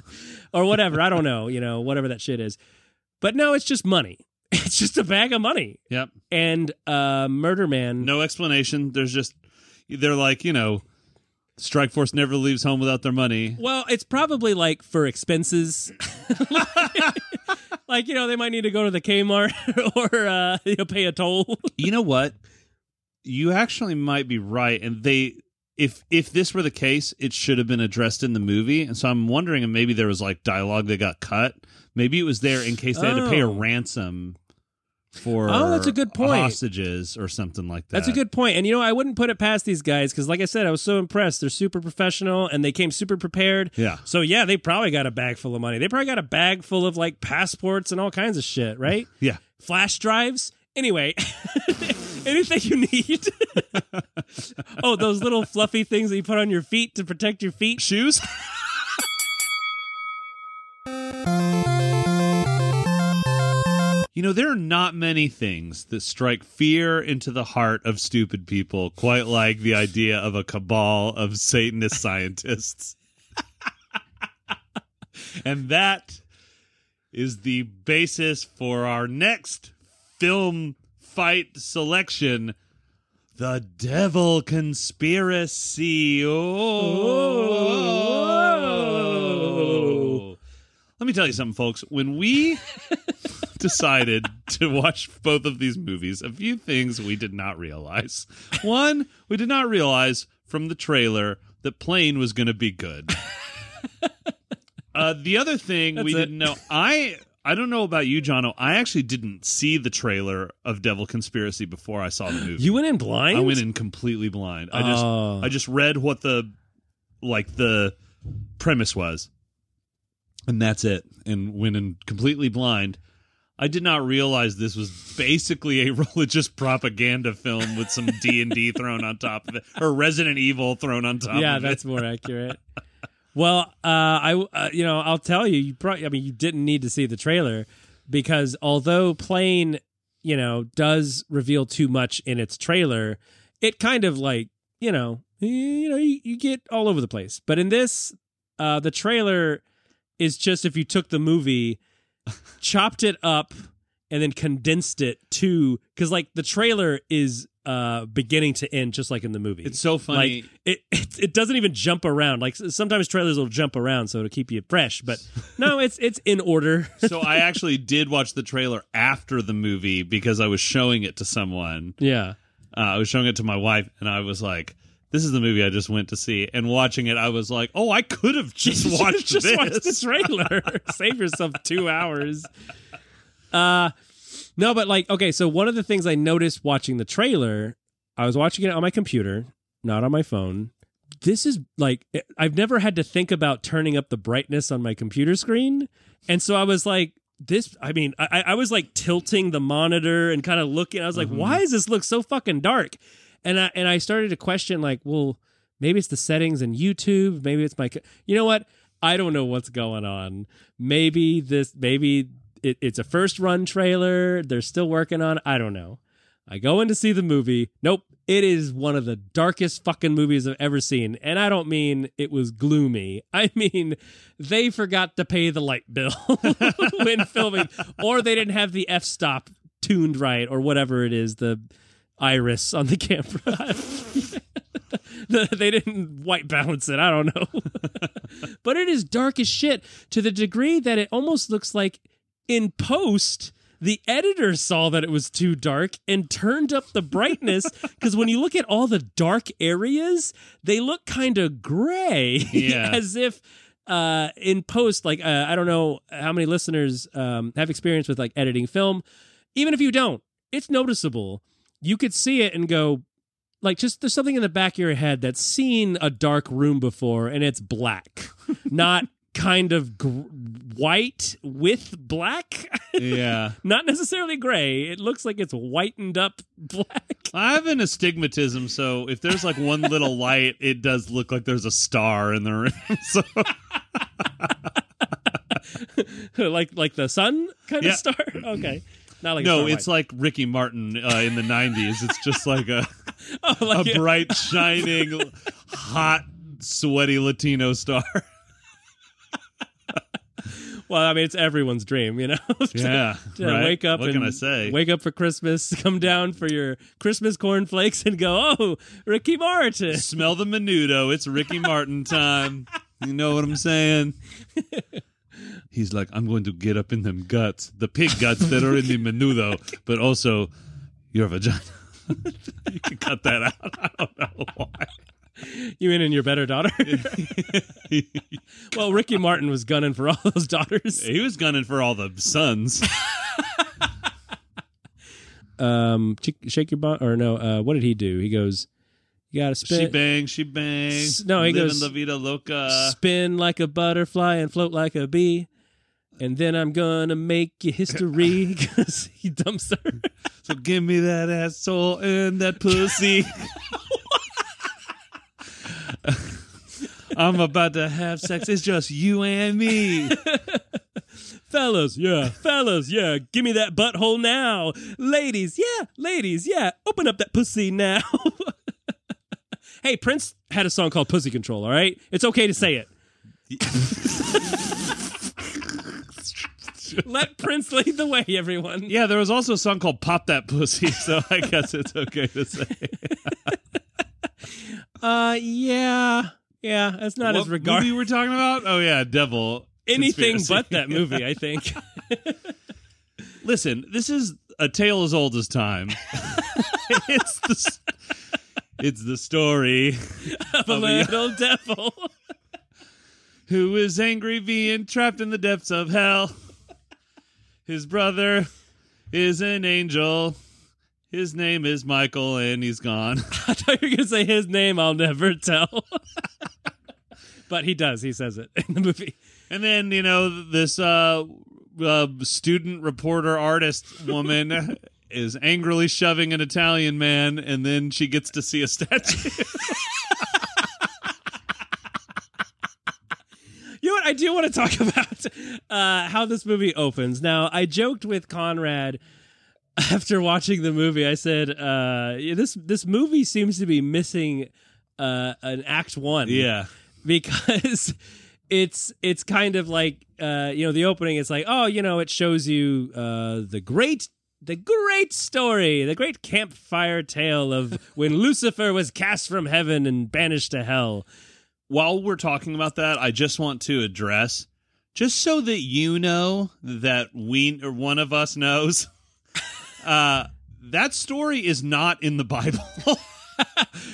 Speaker 1: or whatever. I don't know, whatever that shit is. But no, it's just money. It's just a bag of money.
Speaker 2: Yep.
Speaker 1: And Murder Man.
Speaker 2: No explanation. They're like, Strike Force never leaves home without their money.
Speaker 1: Well, it's probably like for expenses. Like, they might need to go to the Kmart or pay a toll.
Speaker 2: You know what? You actually might be right. And if this were the case, it should have been addressed in the movie. And so I'm wondering if maybe there was like dialogue that got cut. Maybe it was there in case they had to pay a ransom for
Speaker 1: that's a good point.
Speaker 2: Hostages or something like that.
Speaker 1: That's a good point. And, I wouldn't put it past these guys because, like I said, I was so impressed. They're super professional and they came super prepared.
Speaker 2: Yeah.
Speaker 1: So, yeah, they probably got a bag full of money. They probably got a bag full of, like, passports and all kinds of shit, right?
Speaker 2: Yeah.
Speaker 1: Flash drives. Anyway, anything you need. Oh, those little fluffy things that you put on your feet to protect your feet.
Speaker 2: Shoes? There are not many things that strike fear into the heart of stupid people quite like the idea of a cabal of Satanist scientists. And that is the basis for our next film fight selection, The Devil Conspiracy. Oh. Let me tell you something, folks. When we decided to watch both of these movies, a few things we did not realize. One, we did not realize from the trailer that Plane was going to be good. The other thing didn't know, I don't know about you, Jono. I actually didn't see the trailer of Devil Conspiracy before I saw the movie.
Speaker 1: You went in blind?
Speaker 2: I went in completely blind. I just read what the premise was. And that's it. And went in completely blind. I did not realize this was basically a religious propaganda film with some D&D thrown on top of it, or Resident Evil thrown on top of it.
Speaker 1: Yeah, that's more accurate. Well, I'll tell you, you didn't need to see the trailer because although Plane, does reveal too much in its trailer, it kind of like, you get all over the place. But in this, the trailer is just if you took the movie, chopped it up, and then condensed it to, because like the trailer is beginning to end just like in the movie.
Speaker 2: It's so funny.
Speaker 1: Like it doesn't even jump around. Like sometimes trailers will jump around so to keep you fresh, but no, it's in order.
Speaker 2: So I actually did watch the trailer after the movie because I was showing it to someone.
Speaker 1: Yeah.
Speaker 2: I was showing it to my wife, and I was like, this is the movie I just went to see. And watching it, I was like, oh, I could have just watched this.
Speaker 1: Just watch the trailer. Save yourself 2 hours. No, but like, okay, so one of the things I noticed watching the trailer, I was watching it on my computer, not on my phone. This is like, I've never had to think about turning up the brightness on my computer screen. And so I was like, I was like tilting the monitor and kind of looking. I was like, why does this look so fucking dark? And I started to question like, well, maybe it's the settings in YouTube. Maybe it's you know what? I don't know what's going on. Maybe it's a first run trailer. They're still working on it. I don't know. I go in to see the movie. Nope. It is one of the darkest fucking movies I've ever seen. And I don't mean it was gloomy. I mean, they forgot to pay the light bill when filming, or they didn't have the f-stop tuned right, or whatever it is, the iris on the camera. They didn't white balance it. I don't know. But it is dark as shit to the degree that it almost looks like in post, the editor saw that it was too dark and turned up the brightness, because when you look at all the dark areas, they look kind of gray.
Speaker 2: Yeah.
Speaker 1: As if in post, like, I don't know how many listeners have experience with like editing film. Even if you don't, it's noticeable. You could see it and go, like, just there's something in the back of your head that's seen a dark room before and it's black, not kind of white with black.
Speaker 2: Yeah.
Speaker 1: Not necessarily gray. It looks like it's whitened up black.
Speaker 2: I have an astigmatism, so if there's like one little light, it does look like there's a star in the room. So.
Speaker 1: like the sun kind of star? Okay. Not like
Speaker 2: no, it's like Ricky Martin in the 90s. It's just like a bright, shining, hot, sweaty Latino star.
Speaker 1: Well, I mean, it's everyone's dream, you know?
Speaker 2: Yeah.
Speaker 1: to
Speaker 2: right?
Speaker 1: wake up
Speaker 2: what
Speaker 1: and
Speaker 2: can I say?
Speaker 1: Wake up for Christmas, come down for your Christmas cornflakes and go, oh, Ricky Martin.
Speaker 2: Smell the menudo. It's Ricky Martin time. You know what I'm saying? He's like, I'm going to get up in them guts, the pig guts that are in the menudo, but also your vagina. You can cut that out. I don't know why.
Speaker 1: You mean in Your Better Daughter? Well, Ricky Martin was gunning for all those daughters.
Speaker 2: He was gunning for all the sons.
Speaker 1: Shake your butt, or no? What did he do? He goes, "You gotta spin."
Speaker 2: She bangs.
Speaker 1: No, he
Speaker 2: Living
Speaker 1: goes,
Speaker 2: la vida loca.
Speaker 1: "Spin like a butterfly and float like a bee, and then I'm gonna make you history." Because he dumps her.
Speaker 2: So give me that asshole and that pussy. I'm about to have sex. It's just you and me.
Speaker 1: Fellas, yeah. Give me that butthole now. Ladies, yeah. Open up that pussy now. Hey, Prince had a song called Pussy Control, all right? It's okay to say it. Let Prince lead the way, everyone.
Speaker 2: Yeah, there was also a song called Pop That Pussy, so I guess it's okay to say.
Speaker 1: Yeah, that's not as regarded.
Speaker 2: What movie we're talking about? Oh, yeah, Devil.
Speaker 1: Anything
Speaker 2: Conspiracy.
Speaker 1: but that movie, I think.
Speaker 2: Listen, this is a tale as old as time. It's the story
Speaker 1: of a little devil
Speaker 2: who is angry being trapped in the depths of hell. His brother is an angel. His name is Michael, and he's gone.
Speaker 1: I thought you were going to say his name I'll never tell. But he does. He says it in the movie.
Speaker 2: And then, this student reporter artist woman is angrily shoving an Italian man, and then she gets to see a statue.
Speaker 1: You know what? I do want to talk about how this movie opens. Now, I joked with Conrad after watching the movie. I said, this movie seems to be missing an Act 1.
Speaker 2: Yeah.
Speaker 1: Because it's kind of like the opening is like, oh, it shows you the great story, the great campfire tale of when Lucifer was cast from heaven and banished to hell.
Speaker 2: While we're talking about that, I just want to address, just so that you know that we or one of us knows, that story is not in the Bible.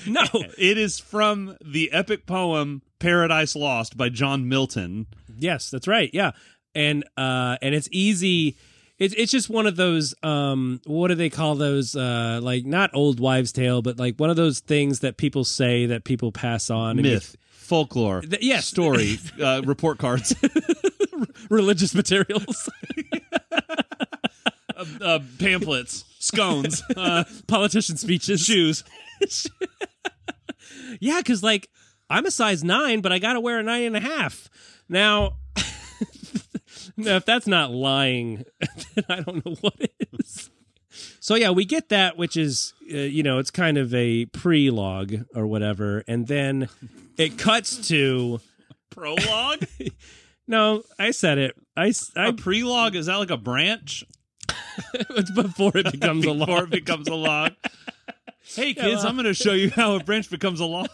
Speaker 1: No,
Speaker 2: it is from the epic poem Paradise Lost by John Milton.
Speaker 1: Yes, that's right. Yeah, and it's easy. It's just one of those. What do they call those? Like not old wives' tale, but like one of those things that people say that people pass on.
Speaker 2: Myth, folklore,
Speaker 1: yes,
Speaker 2: story, report cards,
Speaker 1: religious materials,
Speaker 2: pamphlets, scones,
Speaker 1: politician speeches,
Speaker 2: shoes.
Speaker 1: Yeah, because like I'm a size 9, but I got to wear a 9.5. Now, if that's not lying, then I don't know what is. So yeah, we get that, which is it's kind of a prelogue or whatever, and then it cuts to
Speaker 2: prologue.
Speaker 1: No, I said it. A
Speaker 2: prelogue, is that like a branch?
Speaker 1: It's before it becomes a log.
Speaker 2: Before it becomes a log. Hey, kids, I'm going to show you how a branch becomes a log.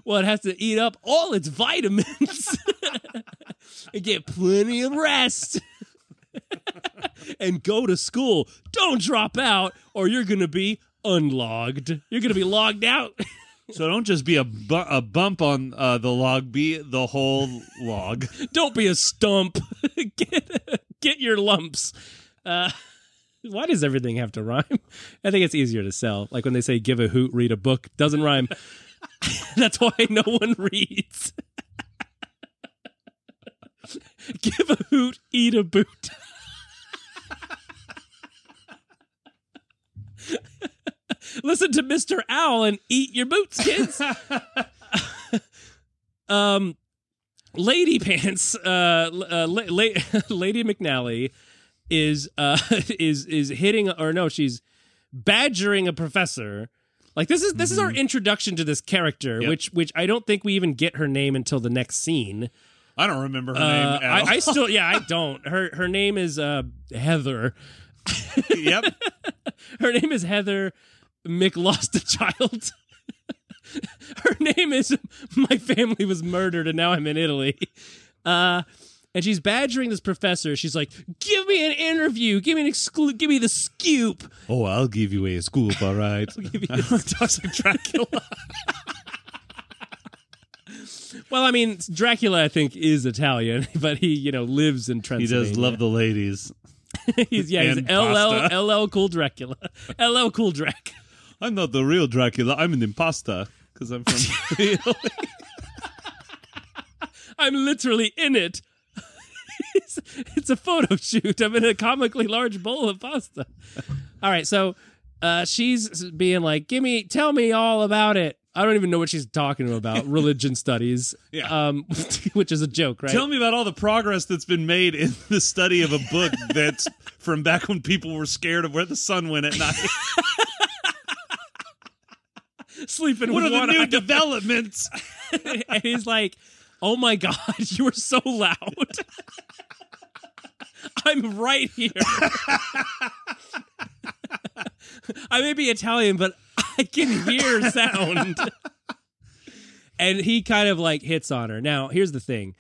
Speaker 1: Well, it has to eat up all its vitamins and get plenty of rest and go to school. Don't drop out or you're going to be unlogged. You're going to be logged out.
Speaker 2: So don't just be a bump on the log, be the whole log.
Speaker 1: Don't be a stump. Get your lumps. Why does everything have to rhyme? I think it's easier to sell. Like when they say, give a hoot, read a book. Doesn't rhyme. That's why no one reads. Give a hoot, eat a boot. Listen to Mr. Owl and eat your boots, kids. Lady Pants, Lady McNally is hitting, or no, she's badgering a professor. Like this is our introduction to this character,
Speaker 2: yep.
Speaker 1: which I don't think we even get her name until the next scene.
Speaker 2: I don't remember her name at all.
Speaker 1: I still, I don't. Her name is Heather.
Speaker 2: Yep.
Speaker 1: Her name is Heather McLost a Child. Her name is My Family Was Murdered and Now I'm in Italy. And she's badgering this professor. She's like, give me an interview. Give me give me the scoop.
Speaker 2: Oh, I'll give you a scoop, all right.
Speaker 1: Talks like Dracula. Well, I mean, Dracula, I think, is Italian, but he, lives in Transylvania.
Speaker 2: He does love the ladies.
Speaker 1: he's LL Cool Dracula. LL Cool Drac.
Speaker 2: I'm not the real Dracula. I'm an imposter because I'm from Italy.
Speaker 1: I'm literally in it. It's a photo shoot. I'm in a comically large bowl of pasta. All right, so she's being like, tell me all about it. I don't even know what she's talking about. Religion studies,
Speaker 2: yeah.
Speaker 1: Which is a joke, right?
Speaker 2: Tell me about all the progress that's been made in the study of a book that's from back when people were scared of where the sun went at night.
Speaker 1: Sleeping
Speaker 2: what
Speaker 1: with
Speaker 2: are
Speaker 1: one
Speaker 2: the new
Speaker 1: eye
Speaker 2: developments?
Speaker 1: And he's like, oh my God, you are so loud. I'm right here. I may be Italian, but I can hear sound. And he kind of like hits on her. Now, here's the thing.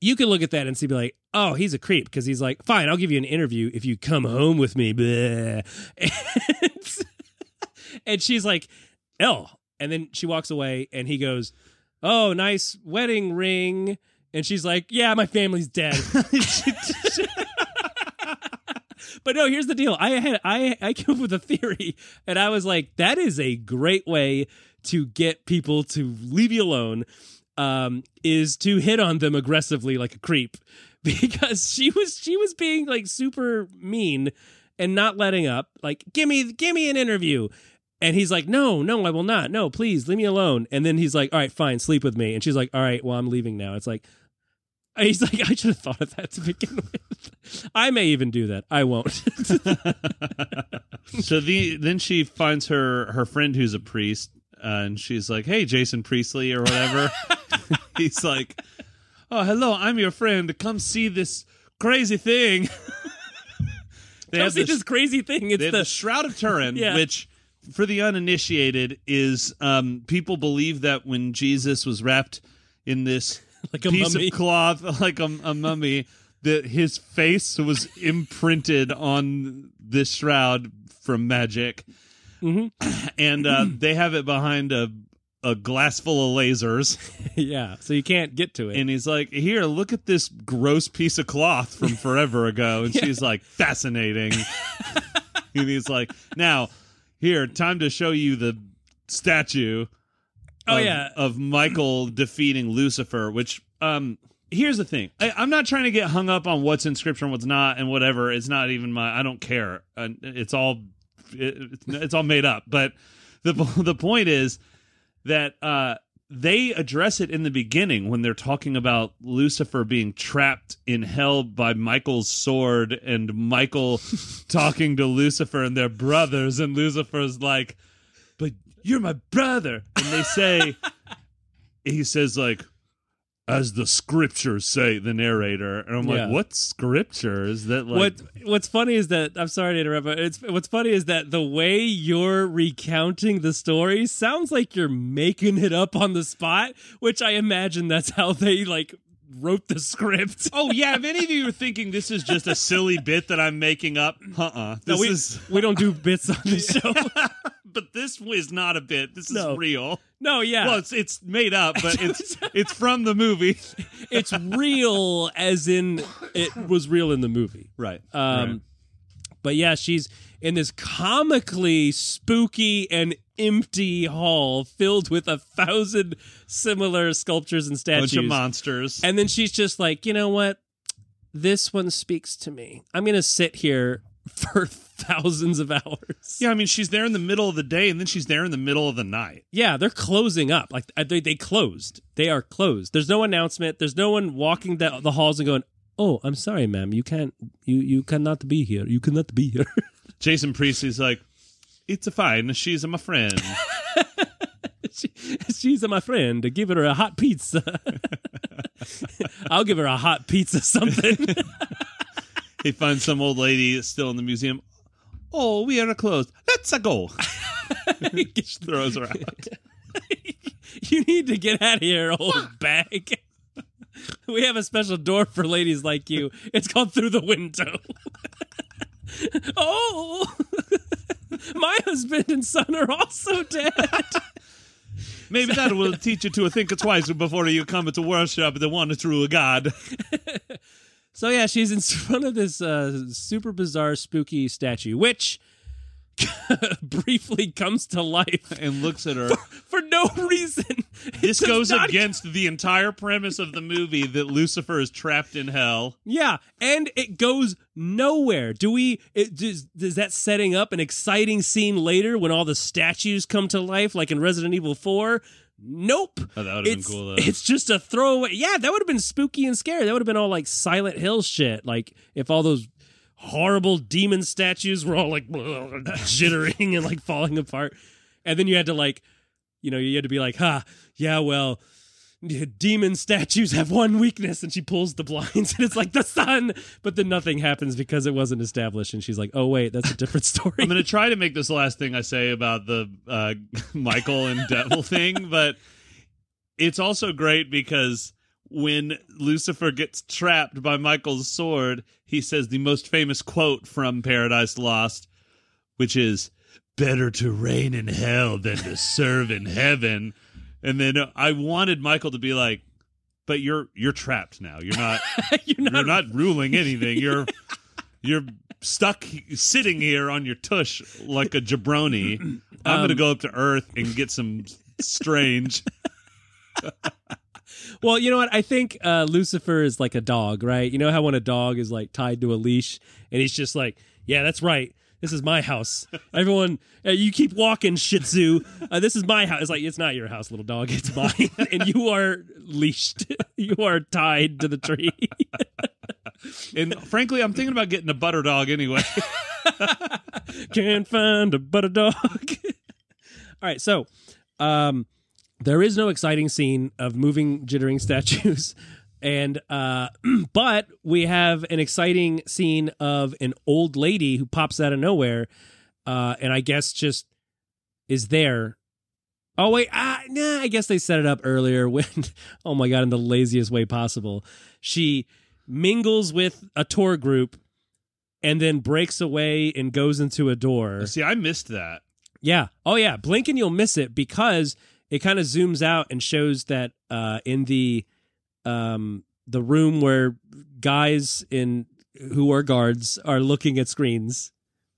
Speaker 1: You can look at that and be like, oh, he's a creep. Because he's like, fine, I'll give you an interview if you come home with me. And she's like, oh. And then she walks away and he goes, oh, nice wedding ring. And she's like, yeah, my family's dead. But no, here's the deal. I came up with a theory, and I was like, that is a great way to get people to leave you alone, is to hit on them aggressively like a creep, because she was being like super mean and not letting up. Like, give me an interview. And he's like, no, I will not. No, please leave me alone. And then he's like, all right, fine, sleep with me. And she's like, all right, well, I'm leaving now. It's like, he's like, I should have thought of that to begin with. I may even do that. I won't.
Speaker 2: So then she finds her friend who's a priest, and she's like, "Hey, Jason Priestley," or whatever. He's like, "Oh, hello, I'm your friend. Come see this crazy thing."
Speaker 1: This crazy thing. It's
Speaker 2: the Shroud of Turin,
Speaker 1: Yeah.
Speaker 2: which, for the uninitiated, is people believe that when Jesus was wrapped in this
Speaker 1: Like a
Speaker 2: piece
Speaker 1: mummy.
Speaker 2: of cloth, like a mummy, that his face was imprinted on this shroud from magic.
Speaker 1: Mm-hmm.
Speaker 2: And they have it behind a glass full of lasers.
Speaker 1: Yeah, so you can't get to it.
Speaker 2: And he's like, "Here, look at this gross piece of cloth from forever ago." And she's like, "Fascinating." And he's like, "Now, here, time to show you the statue of Michael defeating Lucifer," which, here's the thing. I'm not trying to get hung up on what's in Scripture and what's not and whatever. It's not even I don't care. It's all made up. But the point is that they address it in the beginning when they're talking about Lucifer being trapped in hell by Michael's sword and Michael talking to Lucifer and they're brothers, and Lucifer's like, "But you're my brother." And they say, he says like, "As the scriptures say," the narrator. And I'm like, what scripture is that? Like,
Speaker 1: what's funny is that, I'm sorry to interrupt, but what's funny is that the way you're recounting the story sounds like you're making it up on the spot, which I imagine that's how they like wrote the script.
Speaker 2: oh yeah, if any of you are thinking this is just a silly bit that I'm making up,
Speaker 1: We don't do bits on the show.
Speaker 2: But this is not a bit. This is
Speaker 1: No.
Speaker 2: real.
Speaker 1: No, yeah.
Speaker 2: Well, it's made up, but it's from the movie.
Speaker 1: It's real as in it was real in the movie.
Speaker 2: Right.
Speaker 1: But yeah, she's in this comically spooky and empty hall filled with 1,000 similar sculptures and statues.
Speaker 2: Bunch of monsters.
Speaker 1: And then she's just like, you know what? This one speaks to me. I'm going to sit here for thousands of hours.
Speaker 2: Yeah, I mean, she's there in the middle of the day, and then she's there in the middle of the night.
Speaker 1: Yeah, they're closing up. Like they closed. They are closed. There's no announcement. There's no one walking the halls and going, "Oh, I'm sorry, ma'am. You can't. You cannot be here. You cannot be here."
Speaker 2: Jason Priestley's like, "It's fine. She's my friend."
Speaker 1: She's my friend. Give her a hot pizza. I'll give her a hot pizza something.
Speaker 2: He finds some old lady still in the museum. "Oh, we are closed. Let's go." Just throws her out.
Speaker 1: You need to get out of here, old bag. We have a special door for ladies like you. It's called Through the Window. Oh, my husband and son are also dead.
Speaker 2: Maybe that will teach you to think twice before you come to worship the one true God.
Speaker 1: So yeah, she's in front of this super bizarre, spooky statue, which briefly comes to life
Speaker 2: And looks at her.
Speaker 1: for no reason.
Speaker 2: This goes against the entire premise of the movie that Lucifer is trapped in hell.
Speaker 1: Yeah, and it goes nowhere. Is that setting up an exciting scene later when all the statues come to life, like in Resident Evil 4? Nope.
Speaker 2: Oh, that would have been cool, though.
Speaker 1: It's just a throwaway. Yeah, that would have been spooky and scary. That would have been all like Silent Hill shit. Like if all those horrible demon statues were all like jittering and like falling apart. And then you had to like, you had to be like, yeah, well, demon statues have one weakness, and she pulls the blinds and it's like the sun, but then nothing happens because it wasn't established, and she's like, oh wait, that's a different story.
Speaker 2: I'm going to try to make this the last thing I say about the Michael and devil thing, but it's also great because when Lucifer gets trapped by Michael's sword, he says the most famous quote from Paradise Lost, which is, "Better to reign in hell than to serve in heaven." And then I wanted Michael to be like, "But you're trapped now. You're not you're not ruling anything. You're stuck sitting here on your tush like a jabroni. I'm going to go up to Earth and get some strange."
Speaker 1: Well, you know what? I think Lucifer is like a dog, right? You know how when a dog is like tied to a leash and he's just like, "Yeah, that's right. This is my house. Everyone, you keep walking, Shih Tzu. This is my house." It's like, it's not your house, little dog. It's mine. And you are leashed. You are tied to the tree.
Speaker 2: And frankly, I'm thinking about getting a butter dog anyway.
Speaker 1: Can't find a butter dog. All right, so There is no exciting scene of moving jittering statues. And but we have an exciting scene of an old lady who pops out of nowhere, and I guess just is there. Oh wait, nah, I guess they set it up earlier when, oh my god, in the laziest way possible, she mingles with a tour group and then breaks away and goes into a door.
Speaker 2: See, I missed that.
Speaker 1: Yeah. Oh yeah, blink and you'll miss it because it kind of zooms out and shows that in the room where guys who are guards are looking at screens.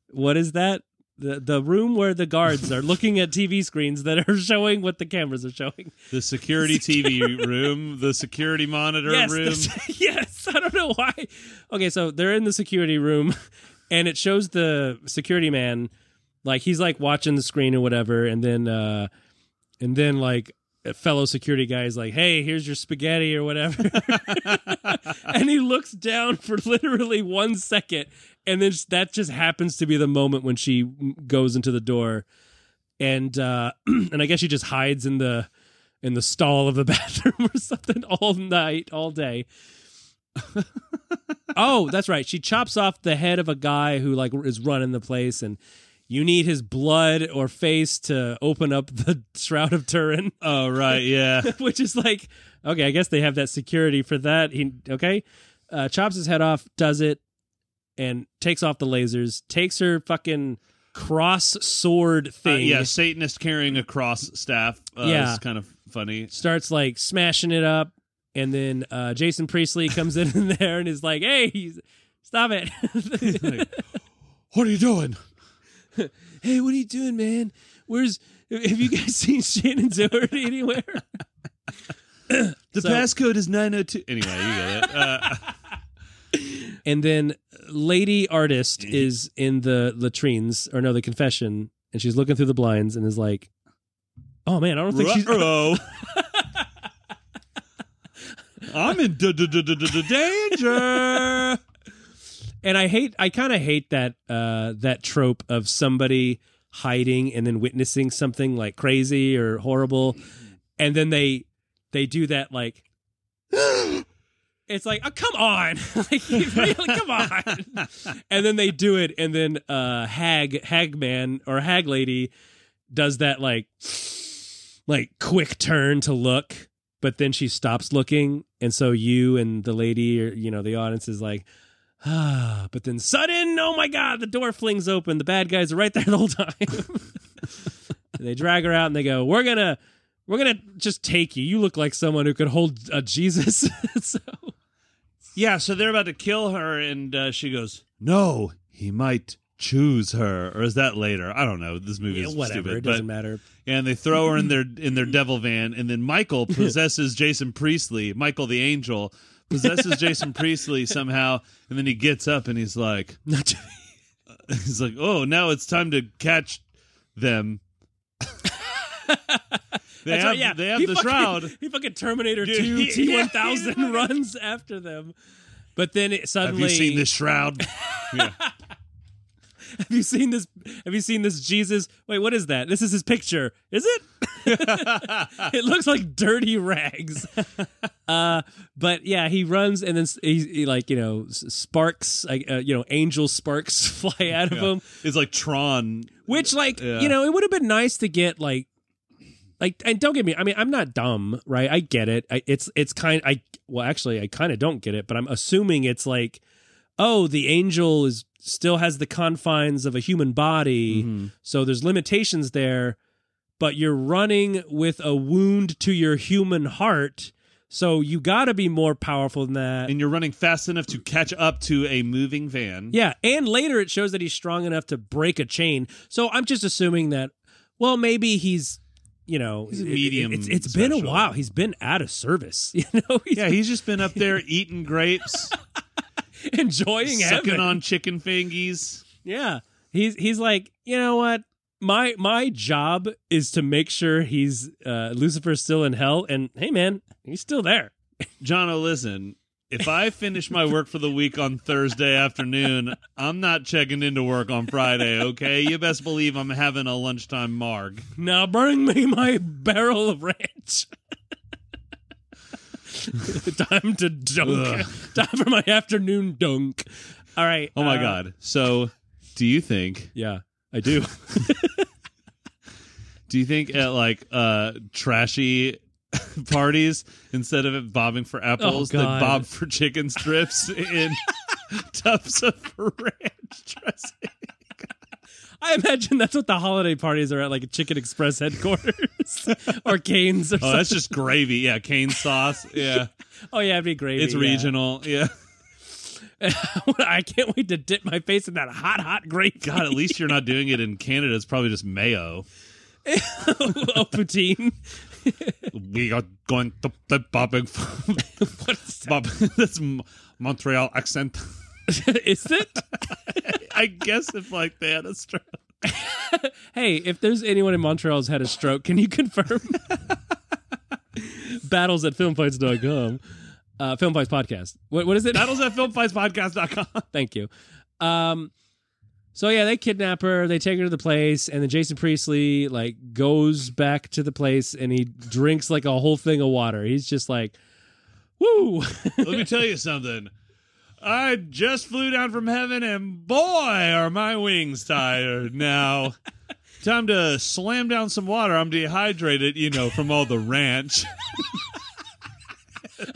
Speaker 1: What is that? The room where the guards are looking at TV screens that are showing what the cameras are showing.
Speaker 2: The security TV room, the security monitor room.
Speaker 1: Yes, I don't know why. Okay, so they're in the security room, and it shows the security man, like he's like watching the screen or whatever, and then like a fellow security guy is like, "Hey, here's your spaghetti" or whatever, and he looks down for literally 1 second. And then that just happens to be the moment when she goes into the door, and I guess she just hides in the stall of the bathroom or something all night, all day. Oh, that's right. She chops off the head of a guy who like is running the place, and you need his blood or face to open up the Shroud of Turin.
Speaker 2: Oh, right, yeah.
Speaker 1: Which is like, okay, I guess they have that security for that. He chops his head off, does it. And takes off the lasers, takes her fucking cross sword thing.
Speaker 2: Yeah, Satanist carrying a cross staff. It's kind of funny.
Speaker 1: Starts like smashing it up. And then Jason Priestley comes in there and is like, "Hey, stop it."
Speaker 2: Like, what are you doing?
Speaker 1: Hey, what are you doing, man? Have you guys seen Shannon Doherty anywhere?
Speaker 2: The passcode is 902. Anyway, you get it.
Speaker 1: And then Lady Artist is in the latrines, or no, the confession, and she's looking through the blinds and is like, "Oh man, I don't think she's."
Speaker 2: I'm in danger.
Speaker 1: And I kind of hate that trope of somebody hiding and then witnessing something like crazy or horrible, and then they do that like. It's like, oh, come on. Like, really, come on. And then they do it, and then Hag Man or Hag Lady does that like quick turn to look, but then she stops looking, and so you and the lady or the audience is like, but then sudden, oh my god, the door flings open, the bad guys are right there the whole time. They drag her out and they go, we're gonna just take you. You look like someone who could hold a Jesus.
Speaker 2: So they're about to kill her, and she goes, "No, he might choose her." Or is that later? I don't know. This movie is
Speaker 1: whatever.
Speaker 2: stupid.
Speaker 1: It doesn't matter.
Speaker 2: And they throw her in their devil van, and then Michael possesses Jason Priestley. Michael the angel possesses Jason Priestley somehow, and then he gets up and he's like, "Oh, now it's time to catch them." They have the shroud.
Speaker 1: He fucking Terminator 2 T-1000 runs after them. But then it suddenly...
Speaker 2: Have you seen this shroud? Yeah.
Speaker 1: Have you seen this Jesus? Wait, what is that? This is his picture. Is it? It looks like dirty rags. But yeah, he runs and then he like, sparks, angel sparks fly out of him.
Speaker 2: It's like Tron.
Speaker 1: Which it would have been nice to get like, and don't get me, I mean, I'm not dumb, right? I get it. Actually, I kind of don't get it, but I'm assuming it's like, oh, the angel still has the confines of a human body, so there's limitations there, but you're running with a wound to your human heart, so you got to be more powerful than that.
Speaker 2: And you're running fast enough to catch up to a moving van.
Speaker 1: Yeah, and later it shows that he's strong enough to break a chain, so I'm just assuming that, well, maybe he's
Speaker 2: medium.
Speaker 1: It's been a while. He's been out of service.
Speaker 2: He's just been up there eating grapes,
Speaker 1: enjoying
Speaker 2: sucking
Speaker 1: heaven.
Speaker 2: on chicken fingies.
Speaker 1: Yeah, he's like, you know what? My job is to make sure he's Lucifer's still in hell, and hey, man, he's still there.
Speaker 2: Jono, listen, if I finish my work for the week on Thursday afternoon, I'm not checking into work on Friday, okay? You best believe I'm having a lunchtime marg.
Speaker 1: Now bring me my barrel of ranch. Time to dunk. Time for my afternoon dunk. All right.
Speaker 2: Oh, my God. So, do you think...
Speaker 1: Yeah, I do.
Speaker 2: Do you think at, like, trashy parties, instead of it bobbing for apples, they bob for chicken strips in tubs of ranch dressing?
Speaker 1: I imagine that's what the holiday parties are at, like a Chicken Express headquarters or Cane's or something.
Speaker 2: That's just gravy. Yeah, cane sauce. Yeah.
Speaker 1: Oh, yeah, it'd be gravy.
Speaker 2: It's regional. Yeah.
Speaker 1: I can't wait to dip my face in that hot gravy.
Speaker 2: God, at least you're not doing it in Canada. It's probably just mayo.
Speaker 1: Oh, poutine.
Speaker 2: We are going to the bobbing.
Speaker 1: What's that?
Speaker 2: That's Montreal accent.
Speaker 1: Is it?
Speaker 2: I guess if like they had a stroke.
Speaker 1: Hey, if there's anyone in Montreal who's had a stroke, can you confirm? Battles at filmfights.com. Film Fights Podcast. What is it?
Speaker 2: Battles at filmfightspodcast.com.
Speaker 1: Thank you. So yeah, they kidnap her, they take her to the place, and then Jason Priestley like goes back to the place and he drinks like a whole thing of water. He's just like, woo.
Speaker 2: Let me tell you something. I just flew down from heaven and boy, are my wings tired now. Time to slam down some water. I'm dehydrated, from all the ranch.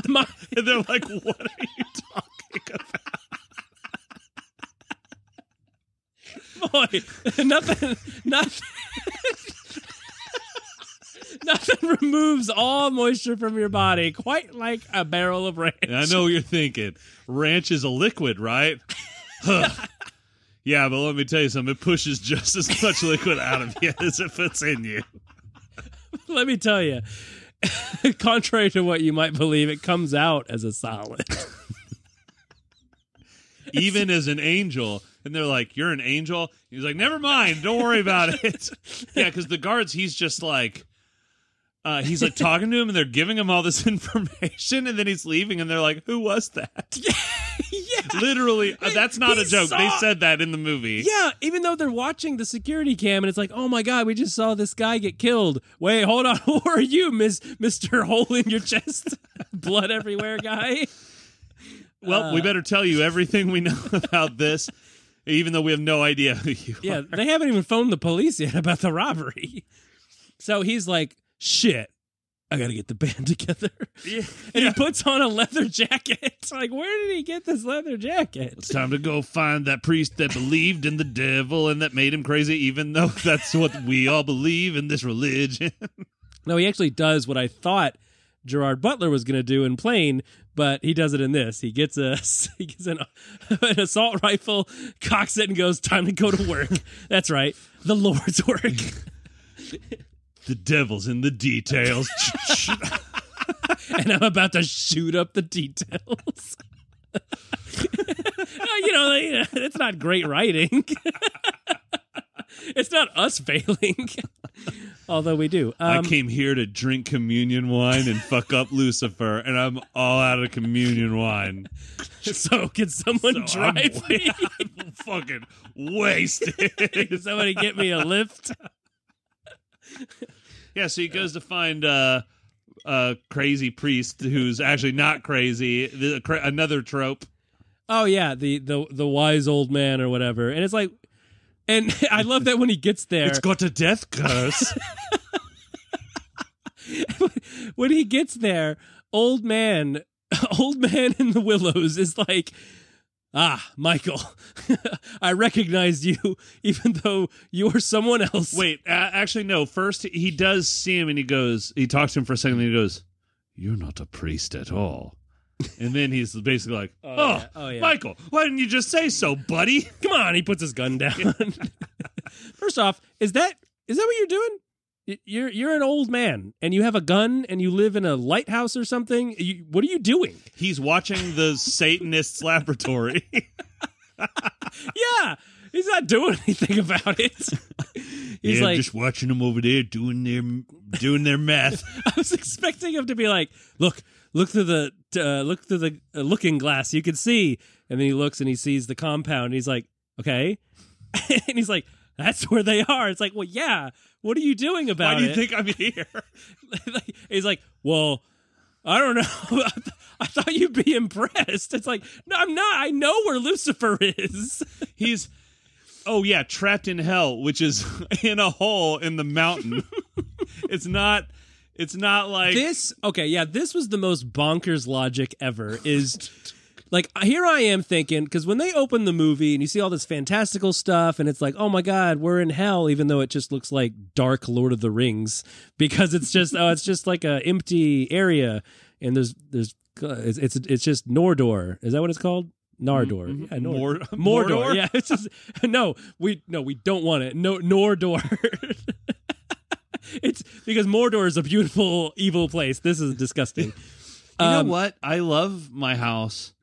Speaker 2: And they're like, what are you talking about?
Speaker 1: Boy, nothing removes all moisture from your body quite like a barrel of ranch.
Speaker 2: I know what you're thinking. Ranch is a liquid, right? Yeah, but let me tell you something. It pushes just as much liquid out of you as it puts in you.
Speaker 1: Let me tell you, contrary to what you might believe, it comes out as a solid.
Speaker 2: Even as an angel. And they're like, you're an angel? He's like, never mind. Don't worry about it. Yeah, because the guards, he's just like, he's like talking to him and they're giving him all this information. And then he's leaving and they're like, who was that?
Speaker 1: Yeah.
Speaker 2: Literally, that's not a joke. They said that in the movie.
Speaker 1: Yeah, even though they're watching the security cam and it's like, oh my God, we just saw this guy get killed. Wait, hold on. Who are you, Mr. Hole in your chest? Blood everywhere guy?
Speaker 2: Well, we better tell you everything we know about this. Even though we have no idea who you are.
Speaker 1: Yeah, they haven't even phoned the police yet about the robbery. So he's like, shit, I got to get the band together. Yeah. And he puts on a leather jacket. Like, where did he get this leather jacket?
Speaker 2: It's time to go find that priest that believed in the devil and that made him crazy, even though that's what we all believe in this religion.
Speaker 1: No, he actually does what I thought Gerard Butler was going to do in Plane, but he does it in this. He gets an assault rifle, cocks it, and goes, time to go to work. That's right. The Lord's work.
Speaker 2: The devil's in the details.
Speaker 1: And I'm about to shoot up the details. It's not great writing. It's not us failing. Although we do.
Speaker 2: I came here to drink communion wine and fuck up Lucifer, and I'm all out of communion wine.
Speaker 1: So can someone drive me?
Speaker 2: I'm fucking wasted.
Speaker 1: Can somebody get me a lift?
Speaker 2: Yeah, so he goes to find a crazy priest who's actually not crazy. Another trope.
Speaker 1: Oh, yeah, the wise old man or whatever. And it's like, and I love that when he gets there.
Speaker 2: It's got a death curse.
Speaker 1: When he gets there, old man in the willows is like, Michael, I recognized you even though you're someone else.
Speaker 2: Wait, actually, no. First, he does see him and he talks to him for a second and he goes, you're not a priest at all. And then he's basically like, yeah. Michael, why didn't you just say so, buddy?
Speaker 1: Come on. He puts his gun down. First off, is that what you're doing? You're an old man and you have a gun and you live in a lighthouse or something. What are you doing?
Speaker 2: He's watching the Satanist's laboratory.
Speaker 1: Yeah, he's not doing anything about it. He's
Speaker 2: I'm just watching them over there doing their meth.
Speaker 1: I was expecting him to be like, look, look through the looking glass. You can see. And then he looks and he sees the compound. And he's like, okay. And he's like, that's where they are. It's like, well, yeah. What are you doing about it?
Speaker 2: Why do you think I'm here?
Speaker 1: He's like, well, I don't know. I thought you'd be impressed. It's like, no, I'm not. I know where Lucifer is.
Speaker 2: He's, trapped in hell, which is in a hole in the mountain. It's not like
Speaker 1: this. Okay, yeah, this was the most bonkers logic ever. Is like, here I am thinking, because when they open the movie and you see all this fantastical stuff, and it's like, oh my God, we're in hell, even though it just looks like dark Lord of the Rings, because it's just it's just like a empty area, and it's just Mordor. Is that what it's called? Nardor.
Speaker 2: Mm-hmm.
Speaker 1: Yeah, Mordor.
Speaker 2: Mordor.
Speaker 1: Yeah, it's just we don't want it. No, Nordor. It's because Mordor is a beautiful, evil place. This is disgusting.
Speaker 2: You know what? I love my house.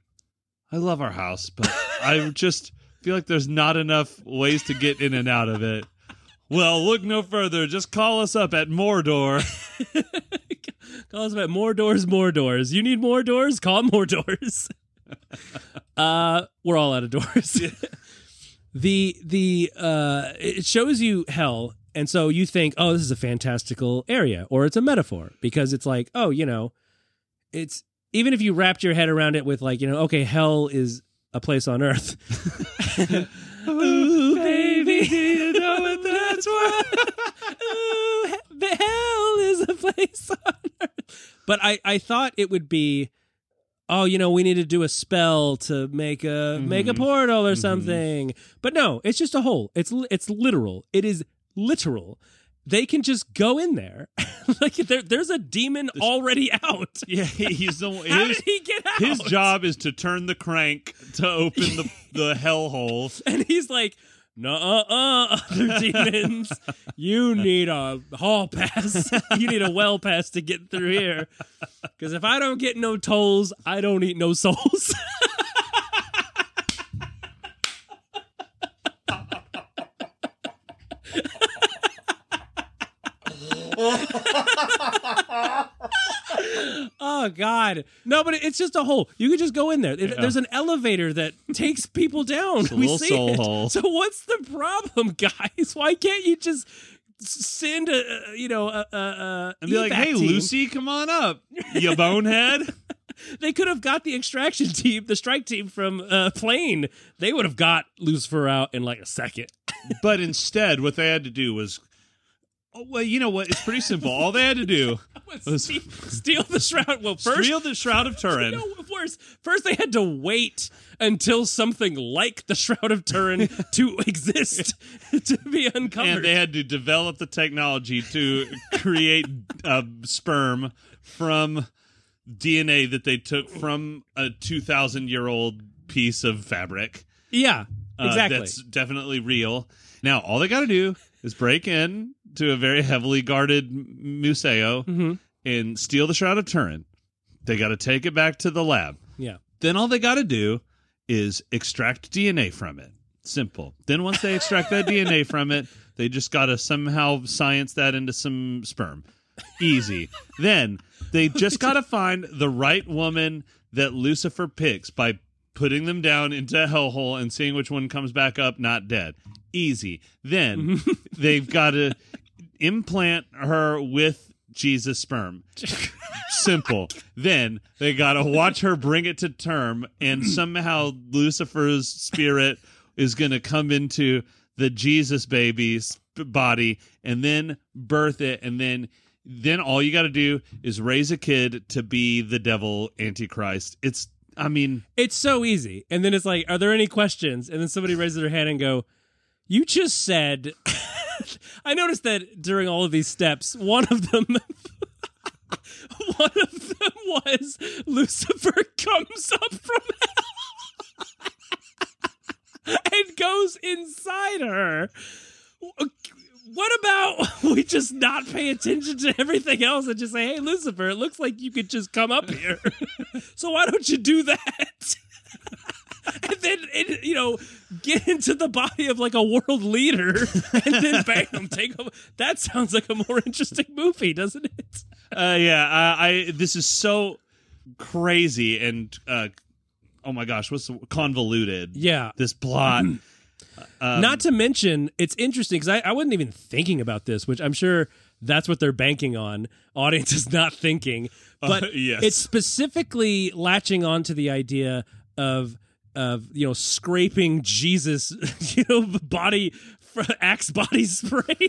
Speaker 2: I love our house, but I just feel like there's not enough ways to get in and out of it. Well, look no further. Just call us up at Mordor.
Speaker 1: Call us up at Mordors. You need more doors? Call more doors. We're all out of doors. It shows you hell, and so you think, oh, this is a fantastical area, or it's a metaphor, because it's like, oh, it's, even if you wrapped your head around it with like, okay, hell is a place on earth. Ooh, baby, do you know what that's what? Ooh, hell is a place on earth. But I thought it would be, oh, we need to do a spell to make a portal or something. But no, it's just a hole. It's literal. It is literal. They can just go in there. Like there's a demon already out.
Speaker 2: Yeah, he's the
Speaker 1: How did he get out?
Speaker 2: His job is to turn the crank to open the hellhole.
Speaker 1: And he's like, other demons, you need a hall pass. You need a well pass to get through here. Because if I don't get no tolls, I don't eat no souls. Oh God, no! But it's just a hole. You could just go in there. There's an elevator that takes people down.
Speaker 2: It's a little soul hole.
Speaker 1: So what's the problem, guys? Why can't you just send a
Speaker 2: and be like, hey,
Speaker 1: team?
Speaker 2: Lucy, come on up, you bonehead.
Speaker 1: They could have got the extraction team, the strike team from Plane. They would have got Lucifer out in like a second.
Speaker 2: But instead, what they had to do was, well, you know what? It's pretty simple. All they had to do was
Speaker 1: steal the shroud. Well, first,
Speaker 2: steal the Shroud of Turin.
Speaker 1: First they had to wait until something like the Shroud of Turin to exist to be uncovered.
Speaker 2: And they had to develop the technology to create sperm from DNA that they took from a 2,000-year-old piece of fabric.
Speaker 1: Yeah, exactly.
Speaker 2: That's definitely real. Now, all they got to do is break in to a very heavily guarded museo and steal the Shroud of Turin. They got to take it back to the lab.
Speaker 1: Yeah.
Speaker 2: Then all they got to do is extract DNA from it. Simple. Then once they extract that DNA from it, they just got to somehow science that into some sperm. Easy. Then they just got to find the right woman that Lucifer picks by putting them down into a hellhole and seeing which one comes back up not dead. Easy. Then they've got to implant her with Jesus' sperm. Simple. Then they got to watch her bring it to term, and somehow Lucifer's spirit is going to come into the Jesus baby's body and then birth it, and then all you got to do is raise a kid to be the devil Antichrist. It's so
Speaker 1: easy. And then it's like, are there any questions? And then somebody raises their hand and go, you just said... I noticed that during all of these steps, one of them was Lucifer comes up from hell and goes inside her. What about we just not pay attention to everything else and just say, hey, Lucifer, it looks like you could just come up here. So why don't you do that? And then, get into the body of like a world leader and then bam, take over. That sounds like a more interesting movie, doesn't it?
Speaker 2: This is so crazy and oh my gosh, what's convoluted?
Speaker 1: Yeah,
Speaker 2: this plot.
Speaker 1: Not to mention, it's interesting because I wasn't even thinking about this, which I'm sure that's what they're banking on. Audience is not thinking, but
Speaker 2: yes.
Speaker 1: It's specifically latching onto the idea of scraping Jesus, body Axe body spray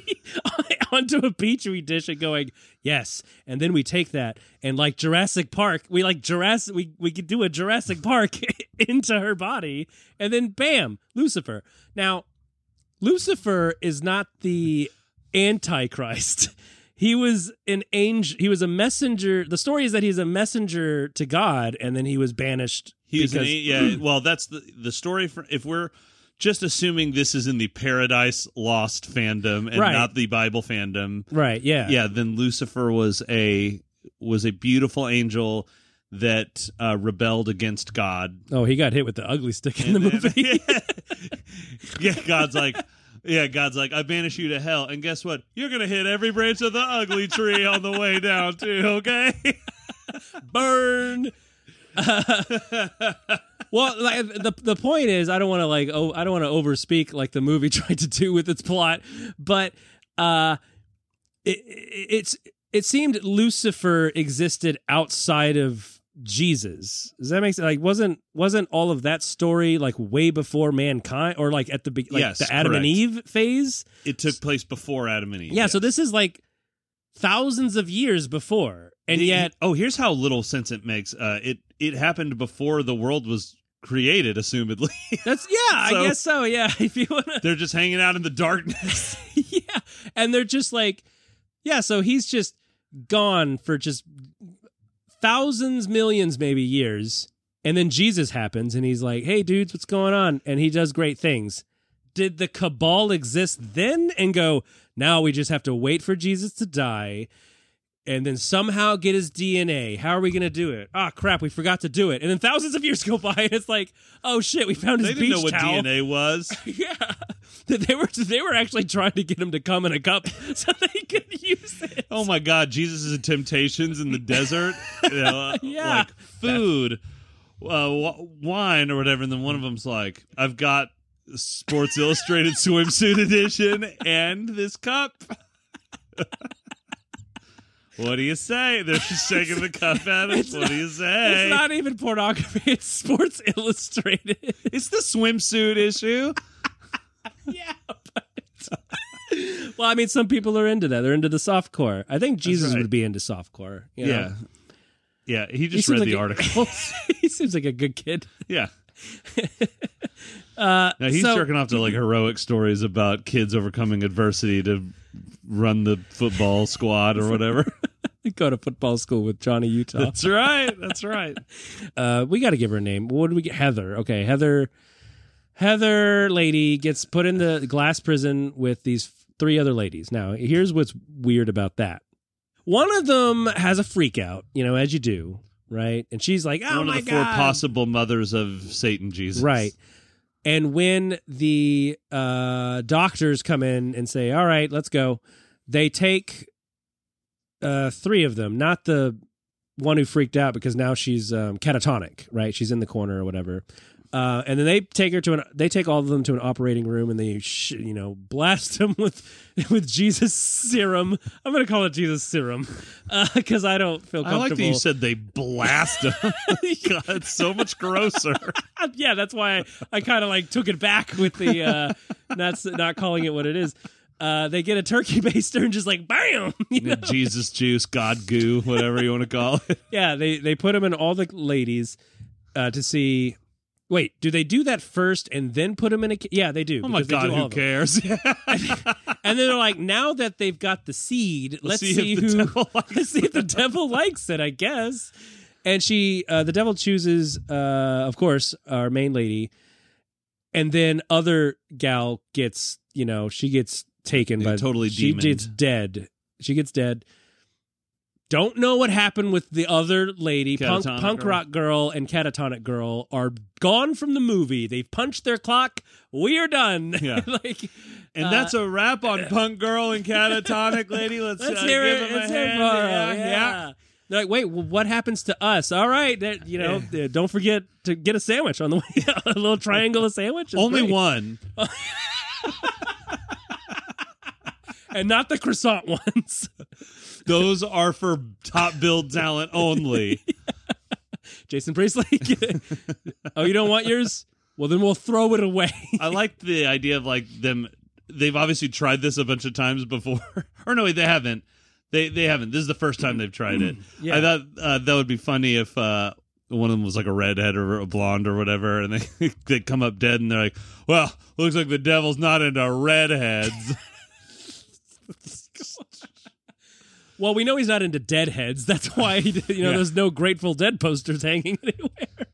Speaker 1: onto a petri dish and going yes, and then we take that and like Jurassic Park, we could do a Jurassic Park into her body, and then bam, Lucifer. Now, Lucifer is not the Antichrist. He was an angel. He was a messenger. The story is that he's a messenger to God, and then he was banished.
Speaker 2: Well, that's the story. If we're just assuming this is in the Paradise Lost fandom and not the Bible fandom,
Speaker 1: right? Yeah,
Speaker 2: yeah. Then Lucifer was a beautiful angel that rebelled against God.
Speaker 1: Oh, he got hit with the ugly stick in the movie.
Speaker 2: God's like, I banish you to hell, and guess what? You're gonna hit every branch of the ugly tree on the way down too. Okay,
Speaker 1: burn. Well, like, the point is, I don't want to overspeak like the movie tried to do with its plot, but it seemed Lucifer existed outside of Jesus. Does that make sense? Like, wasn't all of that story like way before mankind, or like at the the Adam and Eve phase?
Speaker 2: It took place before Adam and Eve.
Speaker 1: Yeah, yes. So this is like thousands of years before, and yet
Speaker 2: here's how little sense it makes. It happened before the world was created, assumedly.
Speaker 1: I guess so. Yeah, if you wanna,
Speaker 2: they're just hanging out in the darkness.
Speaker 1: Yeah, and they're just like, yeah. So he's just gone for just thousands, millions, maybe years, and then Jesus happens, and he's like, "Hey, dudes, what's going on?" And he does great things. Did the cabal exist then and go, now we just have to wait for Jesus to die and then somehow get his DNA? How are we going to do it? Ah, crap, we forgot to do it. And then thousands of years go by, and it's like, oh, shit, we found his beach towel.
Speaker 2: They didn't know what DNA was.
Speaker 1: Yeah. They were actually trying to get him to come in a cup so they could use it.
Speaker 2: Oh, my God, Jesus' temptations in the desert.
Speaker 1: Yeah.
Speaker 2: Like food, wine or whatever. And then one of them's like, I've got Sports Illustrated swimsuit edition and this cup. What do you say? They're just shaking the cup at us. What do you say?
Speaker 1: It's not even pornography. It's Sports Illustrated.
Speaker 2: It's the swimsuit issue.
Speaker 1: Yeah. Well, I mean, some people are into that. They're into the softcore. I think Jesus would be into softcore. You know?
Speaker 2: Yeah. He just read the article.
Speaker 1: He seems like a good kid.
Speaker 2: Yeah. Now he's jerking off to like heroic stories about kids overcoming adversity to run the football squad or whatever.
Speaker 1: Go to football school with Johnny Utah.
Speaker 2: That's right.
Speaker 1: We got to give her a name. What do we get? Heather. Okay, Heather lady gets put in the glass prison with these 3 other ladies. Now, here's what's weird about that. One of them has a freak out, as you do, right? And she's like, oh my God. One of the 4
Speaker 2: possible mothers of Satan Jesus.
Speaker 1: Right. And when the doctors come in and say, all right, let's go, they take 3 of them, not the one who freaked out because now she's catatonic, right? She's in the corner or whatever. And then they take all of them to an operating room, and they blast them with Jesus serum. I'm going to call it Jesus serum because I don't feel comfortable.
Speaker 2: I like that you said they blast them. God, it's so much grosser.
Speaker 1: Yeah, that's why I kind of like took it back with the not calling it what it is. They get a turkey baster and just like bam,
Speaker 2: Jesus juice, God goo, whatever you want to call it.
Speaker 1: Yeah, they put them in all the ladies to see. Wait, do they do that first and then put them in a... Yeah, they do.
Speaker 2: Oh my God, who cares?
Speaker 1: And then they're like, now that they've got the seed, let's see if the devil likes it, I guess. And the devil chooses, of course, our main lady. And then other gal gets, she gets taken by...
Speaker 2: Totally demoned.
Speaker 1: She gets dead. She gets dead. Don't know what happened with the other lady. Punk rock girl and catatonic girl are gone from the movie. They've punched their clock. We are done.
Speaker 2: Yeah. That's a wrap on punk girl and catatonic lady. Let's
Speaker 1: hear
Speaker 2: give
Speaker 1: it.
Speaker 2: them a hand.
Speaker 1: Yeah. They're like, wait, well, what happens to us? All right, don't forget to get a sandwich on the way. A little triangle of sandwich.
Speaker 2: Only
Speaker 1: great.
Speaker 2: One.
Speaker 1: And not the croissant ones.
Speaker 2: Those are for top billed talent only.
Speaker 1: Jason Priestley. Oh, you don't want yours? Well, then we'll throw it away.
Speaker 2: I like the idea of like them. They've obviously tried this a bunch of times before. Or no, wait, they haven't. They haven't. This is the first time they've tried it. Yeah. I thought that would be funny if one of them was like a redhead or a blonde or whatever, and they come up dead, and they're like, "Well, looks like the devil's not into redheads."
Speaker 1: Well, we know he's not into deadheads. That's why there's no Grateful Dead posters hanging anywhere.